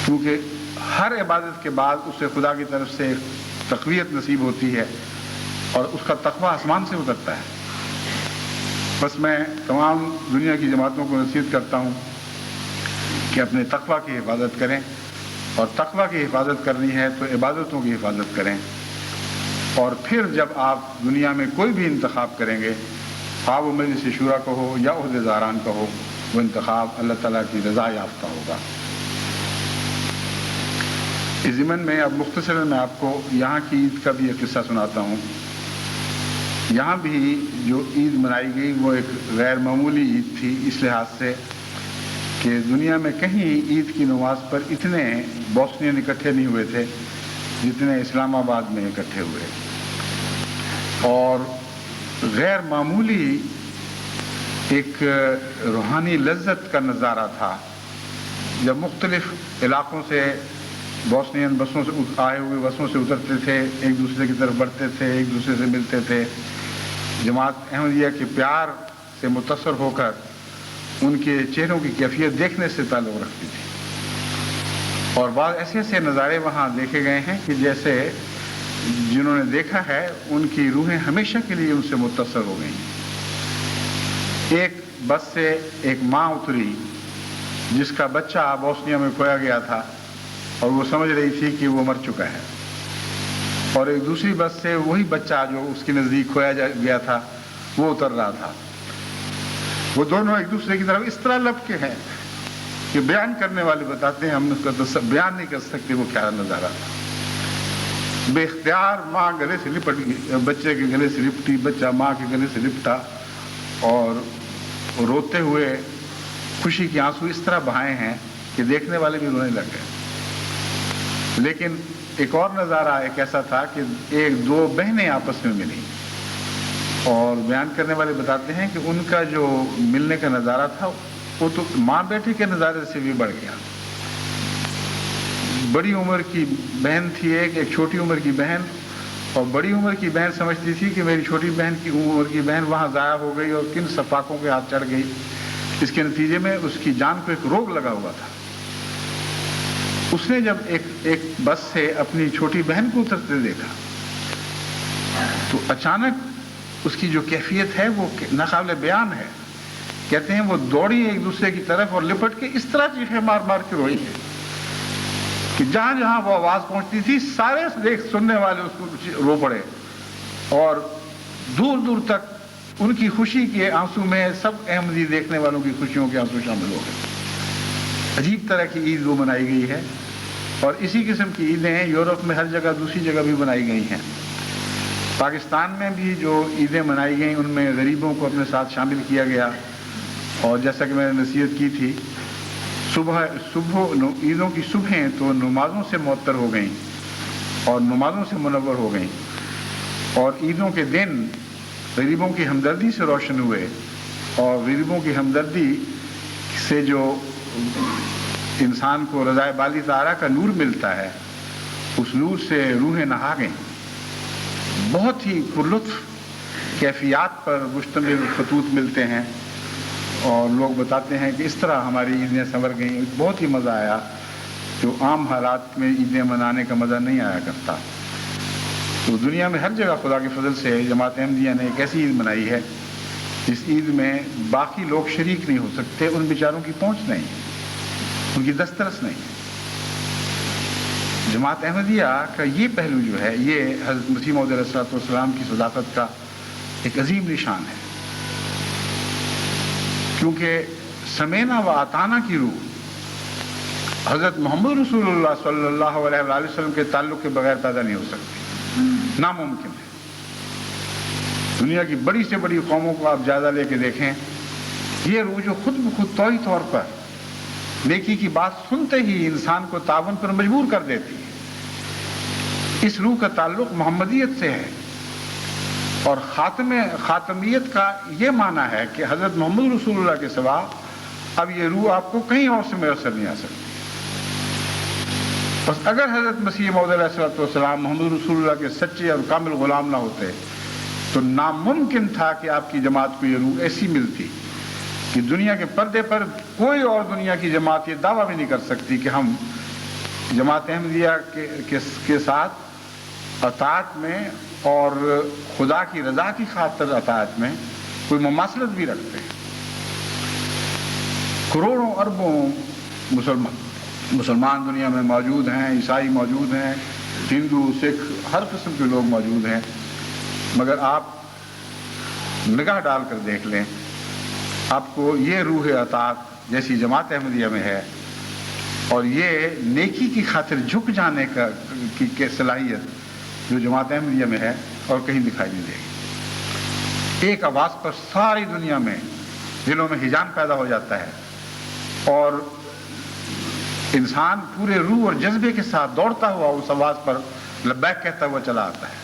کیونکہ ہر عبادت کے بعد اسے خدا کی طرف سے تقویت نصیب ہوتی ہے اور اس کا تقویٰ آسمان سے اترتا ہے۔ بس میں تمام دنیا کی جماعتوں کو نصیحت کرتا ہوں کہ اپنے تقویٰ کی حفاظت کریں، اور تقویٰ کی حفاظت کرنی ہے تو عبادتوں کی حفاظت کریں، اور پھر جب آپ دنیا میں کوئی بھی انتخاب کریں گے، خواہ وہ مجلس شورا کا ہو یا عہدیداران کا ہو، وہ انتخاب اللہ تعالیٰ کی رضا یافتہ ہوگا۔ اس ضمن میں اب مختصراً میں آپ کو یہاں کی عید کا بھی ایک قصہ سناتا ہوں۔ یہاں بھی جو عید منائی گئی وہ ایک غیر معمولی عید تھی، اس لحاظ سے کہ دنیا میں کہیں عید کی نماز پر اتنے بوسنین اکٹھے نہیں ہوئے تھے جتنے اسلام آباد میں اکٹھے ہوئے، اور غیر معمولی ایک روحانی لذت کا نظارہ تھا جب مختلف علاقوں سے بوسنین بسوں سے آئے ہوئے بسوں سے اترتے تھے، ایک دوسرے کی طرف بڑھتے تھے، ایک دوسرے سے ملتے تھے، جماعت احمدیہ کے پیار سے متاثر ہو کر ان کے چہروں کی کیفیت دیکھنے سے تعلق رکھتی تھی، اور بعض ایسے ایسے نظارے وہاں دیکھے گئے ہیں کہ جیسے جنہوں نے دیکھا ہے ان کی روحیں ہمیشہ کے لیے ان سے متاثر ہو گئیں۔ ایک بس سے ایک ماں اتری جس کا بچہ بوسنیا میں کھویا گیا تھا اور وہ سمجھ رہی تھی کہ وہ مر چکا ہے، اور ایک دوسری بس سے وہی بچہ جو اس کے نزدیک کھویا گیا تھا وہ اتر رہا تھا۔ وہ دونوں ایک دوسرے کی طرف اس طرح لپکے ہیں کہ بیان کرنے والے بتاتے ہیں ہم اس کا بیان نہیں کر سکتے وہ کیا نظارہ تھا۔ بے اختیار ماں گلے سے لپٹ گئی، بچے کے گلے سے لپٹی، بچہ ماں کے گلے سے لپٹا، اور روتے ہوئے خوشی کے آنسو اس طرح بہائے ہیں کہ دیکھنے والے بھی رونے لگ گئے۔ لیکن ایک اور نظارہ ایک ایسا تھا کہ ایک دو بہنیں آپس میں ملی، اور بیان کرنے والے بتاتے ہیں کہ ان کا جو ملنے کا نظارہ تھا وہ تو ماں بیٹے کے نظارے سے بھی بڑھ گیا۔ بڑی عمر کی بہن تھی ایک چھوٹی عمر کی بہن، اور بڑی عمر کی بہن سمجھتی تھی کہ میری چھوٹی بہن کی عمر کی بہن وہاں ضائع ہو گئی اور کن سفاکوں کے ہاتھ چڑھ گئی۔ اس کے نتیجے میں اس کی جان کو ایک روگ لگا ہوا تھا۔ اس نے جب ایک بس سے اپنی چھوٹی بہن کو اترتے دیکھا تو اچانک اس کی جو کیفیت ہے وہ ناقابل بیان ہے۔ کہتے ہیں وہ دوڑی ایک دوسرے کی طرف اور لپٹ کے اس طرح چیخیں مار مار کے روئی ہے کہ جہاں جہاں وہ آواز پہنچتی تھی سارے سننے والے اس کو رو پڑے، اور دور دور تک ان کی خوشی کے آنسو میں سب احمدی دیکھنے والوں کی خوشیوں کے آنسو شامل ہو گئے۔ عجیب طرح کی عید وہ منائی گئی ہے، اور اسی قسم کی عیدیں یورپ میں ہر جگہ دوسری جگہ بھی منائی گئی ہیں۔ پاکستان میں بھی جو عیدیں منائی گئیں ان میں غریبوں کو اپنے ساتھ شامل کیا گیا، اور جیسا کہ میں نے نصیحت کی تھی، عیدوں کی صبحیں تو نمازوں سے معطر ہو گئیں اور نمازوں سے منور ہو گئیں، اور عیدوں کے دن غریبوں کی ہمدردی سے روشن ہوئے، اور غریبوں کی ہمدردی سے جو انسان کو رضائے بالی تعالیٰ کا نور ملتا ہے، اس نور سے روحیں نہا گئیں۔ بہت ہی پرلطف کیفیات پر مشتمل خطوط ملتے ہیں، اور لوگ بتاتے ہیں کہ اس طرح ہماری عیدیں سنور گئیں، بہت ہی مزہ آیا، جو عام حالات میں عیدیں منانے کا مزہ نہیں آیا کرتا۔ تو دنیا میں ہر جگہ خدا کے فضل سے جماعت احمدیہ نے ایک ایسی عید منائی ہے جس عید میں باقی لوگ شریک نہیں ہو سکتے، ان بیچاروں کی پہنچ نہیں، ان کی دسترس نہیں۔ جماعت احمدیہ کا یہ پہلو جو ہے، یہ حضرت مسیح موعود علیہ السلام کی صداقت کا ایک عظیم نشان ہے، کیونکہ سمینا و اطانا کی روح حضرت محمد رسول اللہ صلی اللہ علیہ وآلہ وسلم کے تعلق کے بغیر پیدا نہیں ہو سکتی، ناممکن ہے۔ دنیا کی بڑی سے بڑی قوموں کو آپ جائزہ لے کے دیکھیں، یہ روح جو خود بخود طوعی طور پر نیکی کی بات سنتے ہی انسان کو تعاون پر مجبور کر دیتی ہے، اس روح کا تعلق محمدیت سے ہے، اور خاتمیت کا یہ معنی ہے کہ حضرت محمد رسول اللہ کے سوا اب یہ روح آپ کو کہیں اور سے میسر نہیں آ سکتی۔ بس اگر حضرت مسیح موعود علیہ السلام محمد رسول اللہ کے سچے اور کامل غلام نہ ہوتے تو ناممکن تھا کہ آپ کی جماعت کو یہ روح ایسی ملتی کہ دنیا کے پردے پر کوئی اور دنیا کی جماعت یہ دعویٰ بھی نہیں کر سکتی کہ ہم جماعت احمدیہ کے ساتھ اطاعت میں اور خدا کی رضا کی خاطر اطاعت میں کوئی مماثلت بھی رکھتے ہیں۔ کروڑوں اربوں مسلمان دنیا میں موجود ہیں، عیسائی موجود ہیں، ہندو، سکھ، ہر قسم کے لوگ موجود ہیں، مگر آپ نگاہ ڈال کر دیکھ لیں، آپ کو یہ روح اطاعت جیسی جماعت احمدیہ میں ہے، اور یہ نیکی کی خاطر جھک جانے کی صلاحیت جو جماعت احمدیہ میں ہے، اور کہیں دکھائی نہیں دے گی۔ ایک آواز پر ساری دنیا میں دلوں میں ہیجان پیدا ہو جاتا ہے، اور انسان پورے روح اور جذبے کے ساتھ دوڑتا ہوا اس آواز پر لبیک کہتا ہوا چلا آتا ہے۔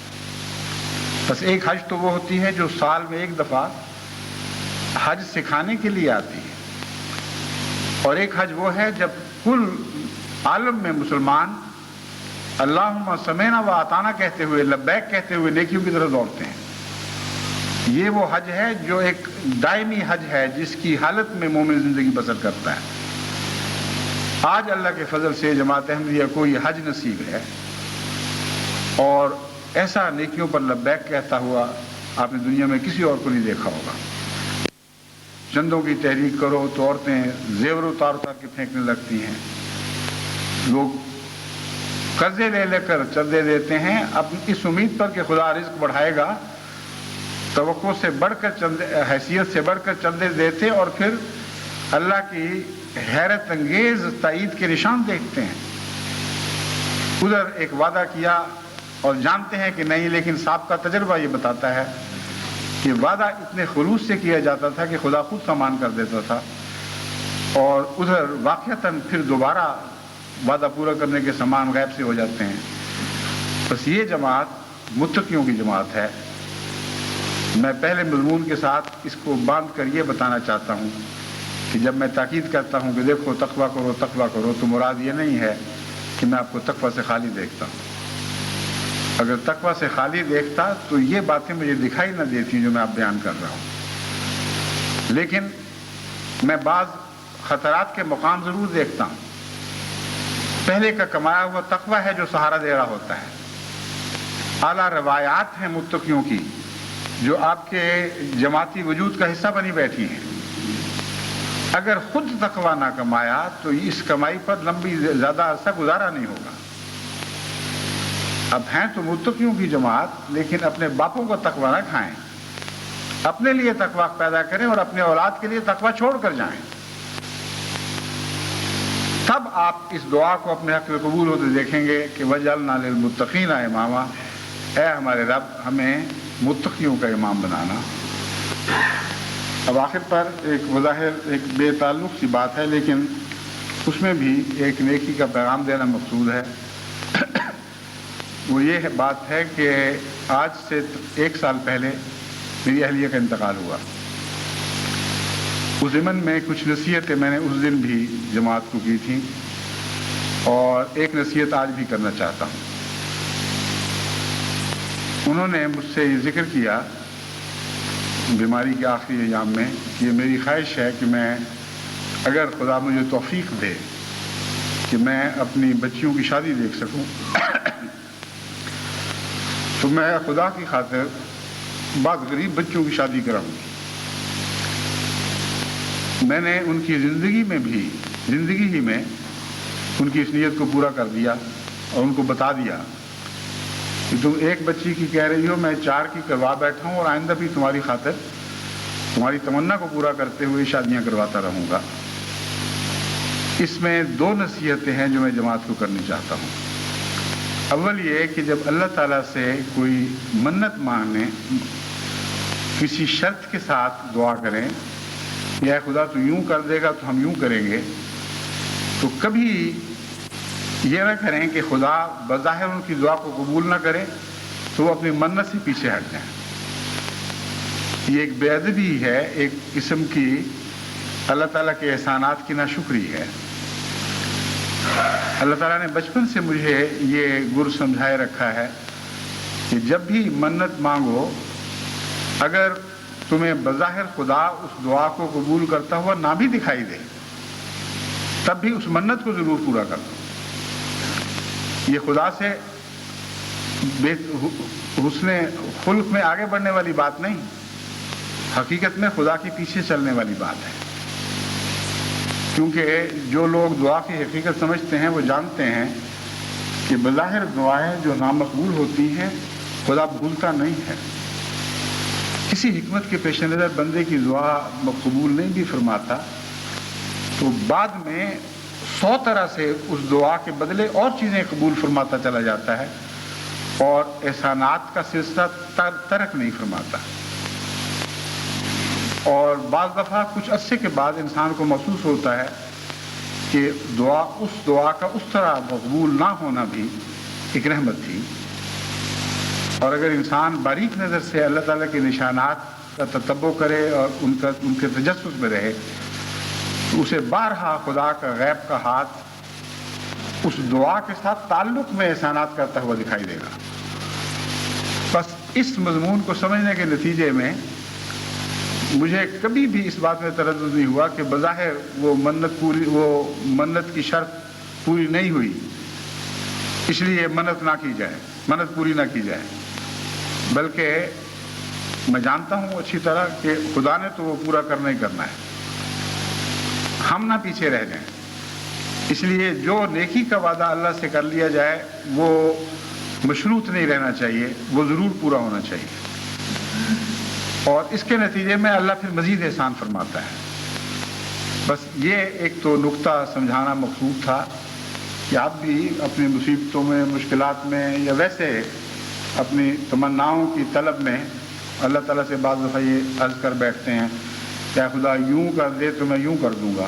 بس ایک حج تو وہ ہوتی ہے جو سال میں ایک دفعہ حج سکھانے کے لیے آتی ہے، اور ایک حج وہ ہے جب کل عالم میں مسلمان اللہم سمینا و اطعنا کہتے ہوئے، لبیک کہتے ہوئے نیکیوں کی طرف دوڑتے ہیں۔ یہ وہ حج ہے جو ایک دائمی حج ہے جس کی حالت میں مومن زندگی بسر کرتا ہے۔ آج اللہ کے فضل سے جماعت احمدیہ کو یہ حج نصیب ہے، اور ایسا نیکیوں پر لبیک کہتا ہوا آپ نے دنیا میں کسی اور کو نہیں دیکھا ہوگا۔ چندوں کی تحریک کرو تو عورتیں زیور اتار کے پھینکنے لگتی ہیں، لوگ قرضے لے لے کر چندے دیتے ہیں اپنی اس امید پر کہ خدا رزق بڑھائے گا، توقع سے بڑھ کر چندے، حیثیت سے بڑھ کر چندے دیتے، اور پھر اللہ کی حیرت انگیز تائید کے نشان دیکھتے ہیں۔ ادھر ایک وعدہ کیا اور جانتے ہیں کہ نہیں، لیکن سابقہ تجربہ یہ بتاتا ہے کہ وعدہ اتنے خلوص سے کیا جاتا تھا کہ خدا خود سامان کر دیتا تھا، اور ادھر واقعتاً پھر دوبارہ وعدہ پورا کرنے کے سامان غائب سے ہو جاتے ہیں۔ بس یہ جماعت متقیوں کی جماعت ہے۔ میں پہلے مضمون کے ساتھ اس کو باندھ کر یہ بتانا چاہتا ہوں کہ جب میں تاکید کرتا ہوں کہ دیکھو تقویٰ کرو تقویٰ کرو، تو مراد یہ نہیں ہے کہ میں آپ کو تقویٰ سے خالی دیکھتا ہوں۔ اگر تقویٰ سے خالی دیکھتا تو یہ باتیں مجھے دکھائی نہ دیتی جو میں آپ بیان کر رہا ہوں، لیکن میں بعض خطرات کے مقام ضرور دیکھتا ہوں۔ پہلے کا کمایا ہوا تقویٰ ہے جو سہارا دے رہا ہوتا ہے۔ اعلیٰ روایات ہیں متقیوں کی جو آپ کے جماعتی وجود کا حصہ بنی بیٹھی ہیں۔ اگر خود تقویٰ نہ کمایا تو اس کمائی پر لمبی زیادہ عرصہ گزارا نہیں ہوگا۔ اب ہیں تو متقیوں کی جماعت، لیکن اپنے باپوں کا تقویٰ نہ کھائیں، اپنے لیے تقویٰ پیدا کریں اور اپنے اولاد کے لیے تقویٰ چھوڑ کر جائیں۔ تب آپ اس دعا کو اپنے حق میں قبول ہوتے دیکھیں گے کہ وجعلنا للمتقین اماما، اے ہمارے رب ہمیں متقیوں کا امام بنانا۔ اب آخر پر ایک بظاہر ایک بے تعلق سی بات ہے، لیکن اس میں بھی ایک نیکی کا پیغام دینا مقصود ہے۔ وہ یہ بات ہے کہ آج سے 1 سال پہلے میری اہلیہ کا انتقال ہوا۔ اس ضمن میں کچھ نصیحتیں میں نے اس دن بھی جماعت کو کی تھیں، اور ایک نصیحت آج بھی کرنا چاہتا ہوں۔ انہوں نے مجھ سے یہ ذکر کیا بیماری کے آخری ایام میں کہ یہ میری خواہش ہے کہ میں، اگر خدا مجھے توفیق دے کہ میں اپنی بچیوں کی شادی دیکھ سکوں، تو میں خدا کی خاطر بعض غریب بچوں کی شادی کراؤں گی۔ میں نے ان کی زندگی ہی میں ان کی اس نیت کو پورا کر دیا اور ان کو بتا دیا کہ تم ایک بچی کی کہہ رہی ہو، میں 4 کی کروا بیٹھا ہوں، اور آئندہ بھی تمہاری خاطر تمہاری تمنا کو پورا کرتے ہوئے شادیاں کرواتا رہوں گا۔ اس میں 2 نصیحتیں ہیں جو میں جماعت کو کرنی چاہتا ہوں۔ اول یہ کہ جب اللہ تعالیٰ سے کوئی منت مانگیں، کسی شرط کے ساتھ دعا کریں، یا خدا تو یوں کر دے گا تو ہم یوں کریں گے، تو کبھی یہ نہ کریں کہ خدا بظاہر ان کی دعا کو قبول نہ کرے تو وہ اپنی منت سے پیچھے ہٹ جائیں۔ یہ ایک بے ادبی ہے، ایک قسم کی اللہ تعالیٰ کے احسانات کی ناشکری ہے۔ اللہ تعالیٰ نے بچپن سے مجھے یہ گر سمجھائے رکھا ہے کہ جب بھی منت مانگو، اگر تمہیں بظاہر خدا اس دعا کو قبول کرتا ہوا نہ بھی دکھائی دے، تب بھی اس منت کو ضرور پورا کر دو۔ یہ خدا سے حسن خلق میں آگے بڑھنے والی بات نہیں، حقیقت میں خدا کے پیچھے چلنے والی بات ہے۔ کیونکہ جو لوگ دعا کی حقیقت سمجھتے ہیں وہ جانتے ہیں کہ بظاہر دعائیں جو نامقبول ہوتی ہیں خدا بھولتا نہیں ہے۔ کسی حکمت کے پیش نظر بندے کی دعا قبول نہیں بھی فرماتا تو بعد میں 100 طرح سے اس دعا کے بدلے اور چیزیں قبول فرماتا چلا جاتا ہے، اور احسانات کا سلسلہ ترک نہیں فرماتا۔ اور بعض دفعہ کچھ عرصے کے بعد انسان کو محسوس ہوتا ہے کہ اس دعا کا اس طرح مقبول نہ ہونا بھی ایک رحمت تھی۔ اور اگر انسان باریک نظر سے اللہ تعالیٰ کے نشانات کا تتبع کرے اور ان کے تجسس میں رہے، تو اسے بارہا خدا کا غیب کا ہاتھ اس دعا کے ساتھ تعلق میں احسانات کرتا ہوا دکھائی دے گا۔ بس اس مضمون کو سمجھنے کے نتیجے میں مجھے کبھی بھی اس بات میں تردد نہیں ہوا کہ بظاہر وہ منت کی شرط پوری نہیں ہوئی، اس لیے منت پوری نہ کی جائے، بلکہ میں جانتا ہوں اچھی طرح کہ خدا نے تو وہ پورا کرنا ہی کرنا ہے، ہم نہ پیچھے رہ جائیں۔ اس لیے جو نیکی کا وعدہ اللہ سے کر لیا جائے وہ مشروط نہیں رہنا چاہیے، وہ ضرور پورا ہونا چاہیے، اور اس کے نتیجے میں اللہ پھر مزید احسان فرماتا ہے۔ بس یہ ایک تو نقطہ سمجھانا مقصود تھا کہ آپ بھی اپنی مصیبتوں میں، مشکلات میں، یا ویسے اپنی تمناؤں کی طلب میں اللہ تعالیٰ سے بعض دفعہ یہ عرض کر بیٹھتے ہیں کہ خدا یوں کر دے تو میں یوں کر دوں گا۔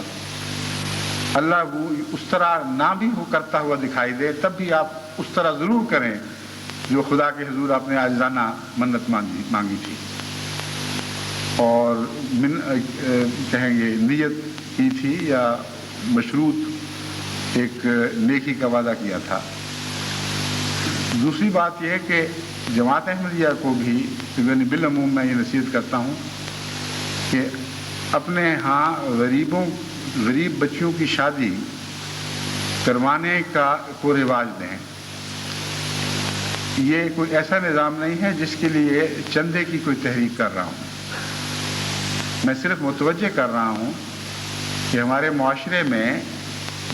اللہ وہ اس طرح نہ بھی وہ کرتا ہوا دکھائی دے، تب بھی آپ اس طرح ضرور کریں جو خدا کے حضور آپ نے عاجزانہ منت مانگی تھی، اور کہیں گے نیت کی تھی یا مشروط ایک نیکی کا وعدہ کیا تھا۔ دوسری بات یہ ہے کہ جماعت احمدیہ کو بھی یعنی بالعموم میں یہ نصیحت کرتا ہوں کہ اپنے ہاں غریب بچیوں کی شادی کروانے کو رواج دیں۔ یہ کوئی ایسا نظام نہیں ہے جس کے لیے چندے کی کوئی تحریک کر رہا ہوں، میں صرف متوجہ کر رہا ہوں کہ ہمارے معاشرے میں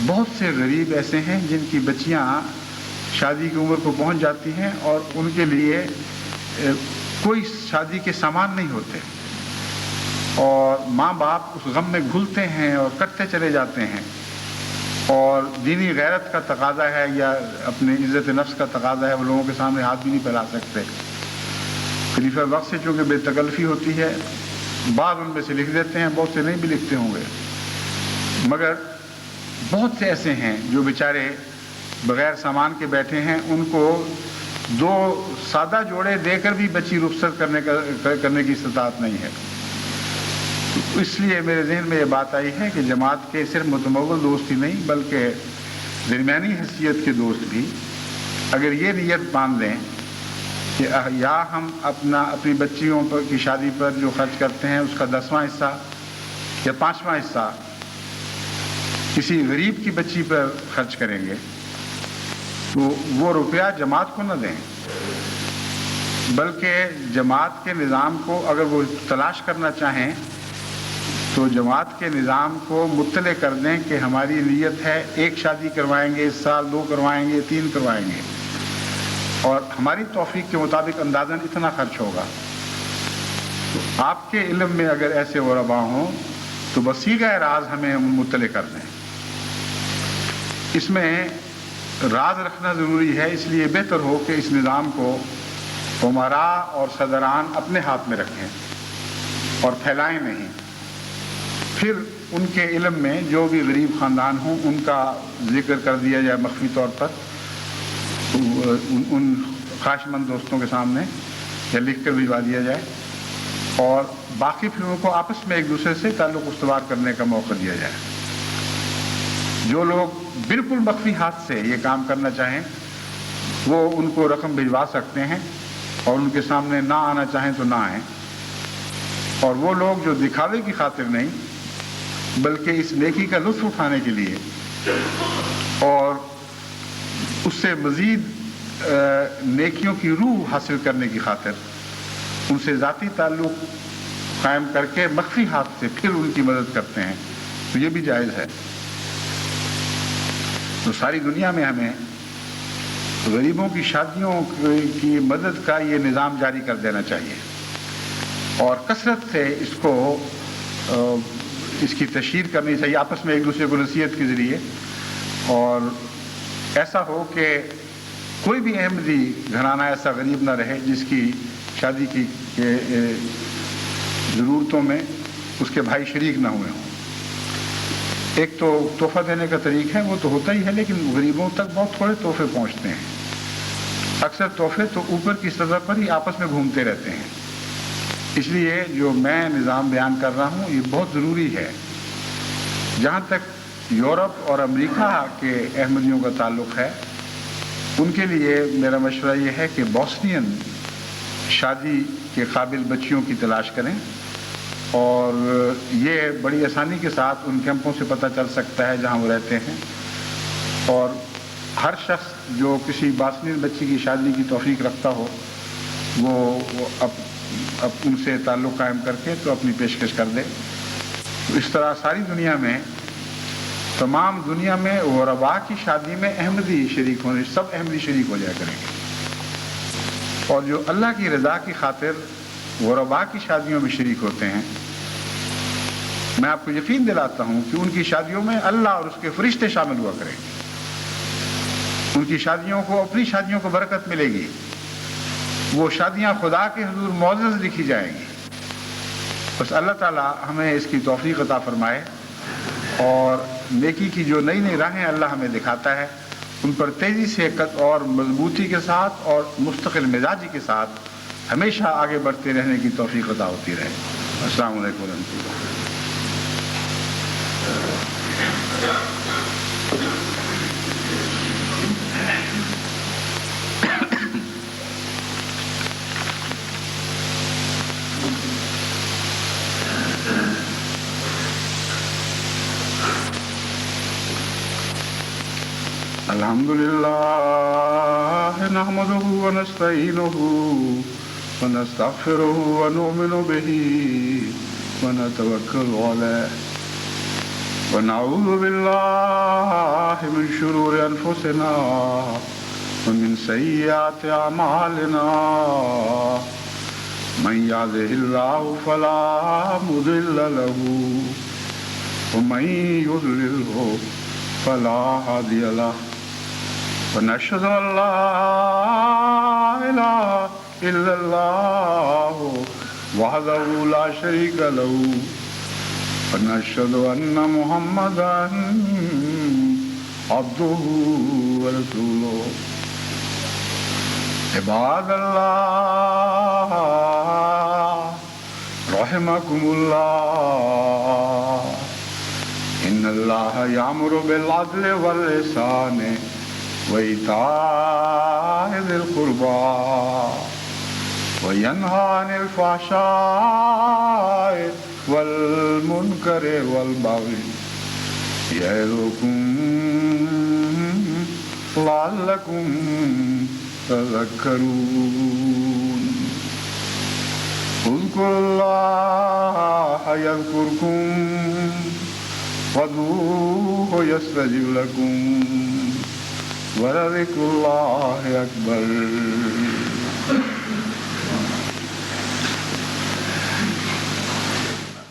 بہت سے غریب ایسے ہیں جن کی بچیاں شادی کی عمر کو پہنچ جاتی ہیں اور ان کے لیے کوئی شادی کے سامان نہیں ہوتے، اور ماں باپ اس غم میں گھلتے ہیں اور کٹتے چلے جاتے ہیں اور دینی غیرت کا تقاضا ہے یا اپنے عزت نفس کا تقاضا ہے، وہ لوگوں کے سامنے ہاتھ بھی نہیں پھیلا سکتے۔ خلیفہ وقت سے چونکہ بے تکلفی ہوتی ہے، بعض ان میں سے لکھ دیتے ہیں، بہت سے نہیں بھی لکھتے ہوں گے، مگر بہت سے ایسے ہیں جو بیچارے بغیر سامان کے بیٹھے ہیں، ان کو 2 سادہ جوڑے دے کر بھی بچی رخصت کرنے کی استطاعت نہیں ہے۔ اس لیے میرے ذہن میں یہ بات آئی ہے کہ جماعت کے صرف متمول دوست ہی نہیں بلکہ درمیانی حیثیت کے دوست بھی اگر یہ نیت مان لیں کہ یا ہم اپنی بچیوں کی شادی پر جو خرچ کرتے ہیں اس کا 10واں حصہ یا 5واں حصہ کسی غریب کی بچی پر خرچ کریں گے، تو وہ روپیہ جماعت کو نہ دیں، بلکہ جماعت کے نظام کو اگر وہ تلاش کرنا چاہیں تو جماعت کے نظام کو مطلع کر دیں کہ ہماری نیت ہے 1 شادی کروائیں گے اس سال، 2 کروائیں گے، 3 کروائیں گے، اور ہماری توفیق کے مطابق اندازاً اتنا خرچ ہوگا۔ تو آپ کے علم میں اگر ایسے غربا ہوں تو بصیغہ راز ہمیں مطلع کر دیں۔ اس میں راز رکھنا ضروری ہے، اس لیے بہتر ہو کہ اس نظام کو امراء اور صدران اپنے ہاتھ میں رکھیں اور پھیلائیں نہیں۔ پھر ان کے علم میں جو بھی غریب خاندان ہوں ان کا ذکر کر دیا جائے مخفی طور پر ان خواہش مند دوستوں کے سامنے، یا لکھ کر بھجوا دیا جائے، اور باقی پھر ان کو آپس میں ایک دوسرے سے تعلق استوار کرنے کا موقع دیا جائے۔ جو لوگ بالکل مخفی ہاتھ سے یہ کام کرنا چاہیں وہ ان کو رقم بھجوا سکتے ہیں، اور ان کے سامنے نہ آنا چاہیں تو نہ آئیں، اور وہ لوگ جو دکھاوے کی خاطر نہیں بلکہ اس نیکی کا لطف اٹھانے کے لیے اور اس سے مزید نیکیوں کی روح حاصل کرنے کی خاطر ان سے ذاتی تعلق قائم کر کے مخفی ہاتھ سے پھر ان کی مدد کرتے ہیں، تو یہ بھی جائز ہے۔ تو ساری دنیا میں ہمیں غریبوں کی شادیوں کی مدد کا یہ نظام جاری کر دینا چاہیے، اور کثرت سے اس کی تشہیر کرنی چاہیے آپس میں ایک دوسرے کو نصیحت کے ذریعے، اور ایسا ہو کہ کوئی بھی احمدی گھرانہ ایسا غریب نہ رہے جس کی شادی کی ضرورتوں میں اس کے بھائی شریک نہ ہوئے ہوں۔ ایک تو تحفہ دینے کا طریق ہے، وہ تو ہوتا ہی ہے، لیکن غریبوں تک بہت تھوڑے تحفے پہنچتے ہیں۔ اکثر تحفے تو اوپر کی سطح پر ہی آپس میں گھومتے رہتے ہیں۔ اس لیے جو میں نظام بیان کر رہا ہوں یہ بہت ضروری ہے۔ جہاں تک یورپ اور امریکہ کے احمدیوں کا تعلق ہے، ان کے لیے میرا مشورہ یہ ہے کہ بوسنین شادی کے قابل بچیوں کی تلاش کریں، اور یہ بڑی آسانی کے ساتھ ان کیمپوں سے پتہ چل سکتا ہے جہاں وہ رہتے ہیں، اور ہر شخص جو کسی بوسنین بچی کی شادی کی توفیق رکھتا ہو وہ اب ان سے تعلق قائم کر کے تو اپنی پیشکش کر دے۔ اس طرح ساری دنیا میں، تمام دنیا میں غربا کی شادی میں احمدی شریک ہونے، سب احمدی شریک ہو جایا کریں گے، اور جو اللہ کی رضا کی خاطر غربا کی شادیوں میں شریک ہوتے ہیں، میں آپ کو یقین دلاتا ہوں کہ ان کی شادیوں میں اللہ اور اس کے فرشتے شامل ہوا کریں گے۔ ان کی شادیوں کو، اپنی شادیوں کو برکت ملے گی، وہ شادیاں خدا کے حضور معزز لکھی جائیں گی۔ بس اللہ تعالیٰ ہمیں اس کی توفیق عطا فرمائے، اور نیکی کی جو نئی نئی راہیں اللہ ہمیں دکھاتا ہے ان پر تیزی سے اور مضبوطی کے ساتھ اور مستقل مزاجی کے ساتھ ہمیشہ آگے بڑھتے رہنے کی توفیق عطا ہوتی رہے۔ السلام علیکم ورحمۃ اللہ۔ الحمد لله نحمده ونستعينه ونستغفره ونؤمن به ونتوكل عليه ونعوذ بالله من شرور أنفسنا ومن سيئات أعمالنا من يهده الله فلا مضل له ومن يضلله فلا هادي له ونشهد أن لا إله إلا الله وحده لا شريك له ونشهد أن محمدا عبده ورسوله عباد الله رحمكم الله إن الله يأمر بالعدل والإحسان وإيتاء ذي القربى وينهى عن الفحشاء والمنكر والبغي يعظكم لعلكم تذكرون اذكروا الله يذكركم وادعوه يستجب لكم ولذكر الله أكبر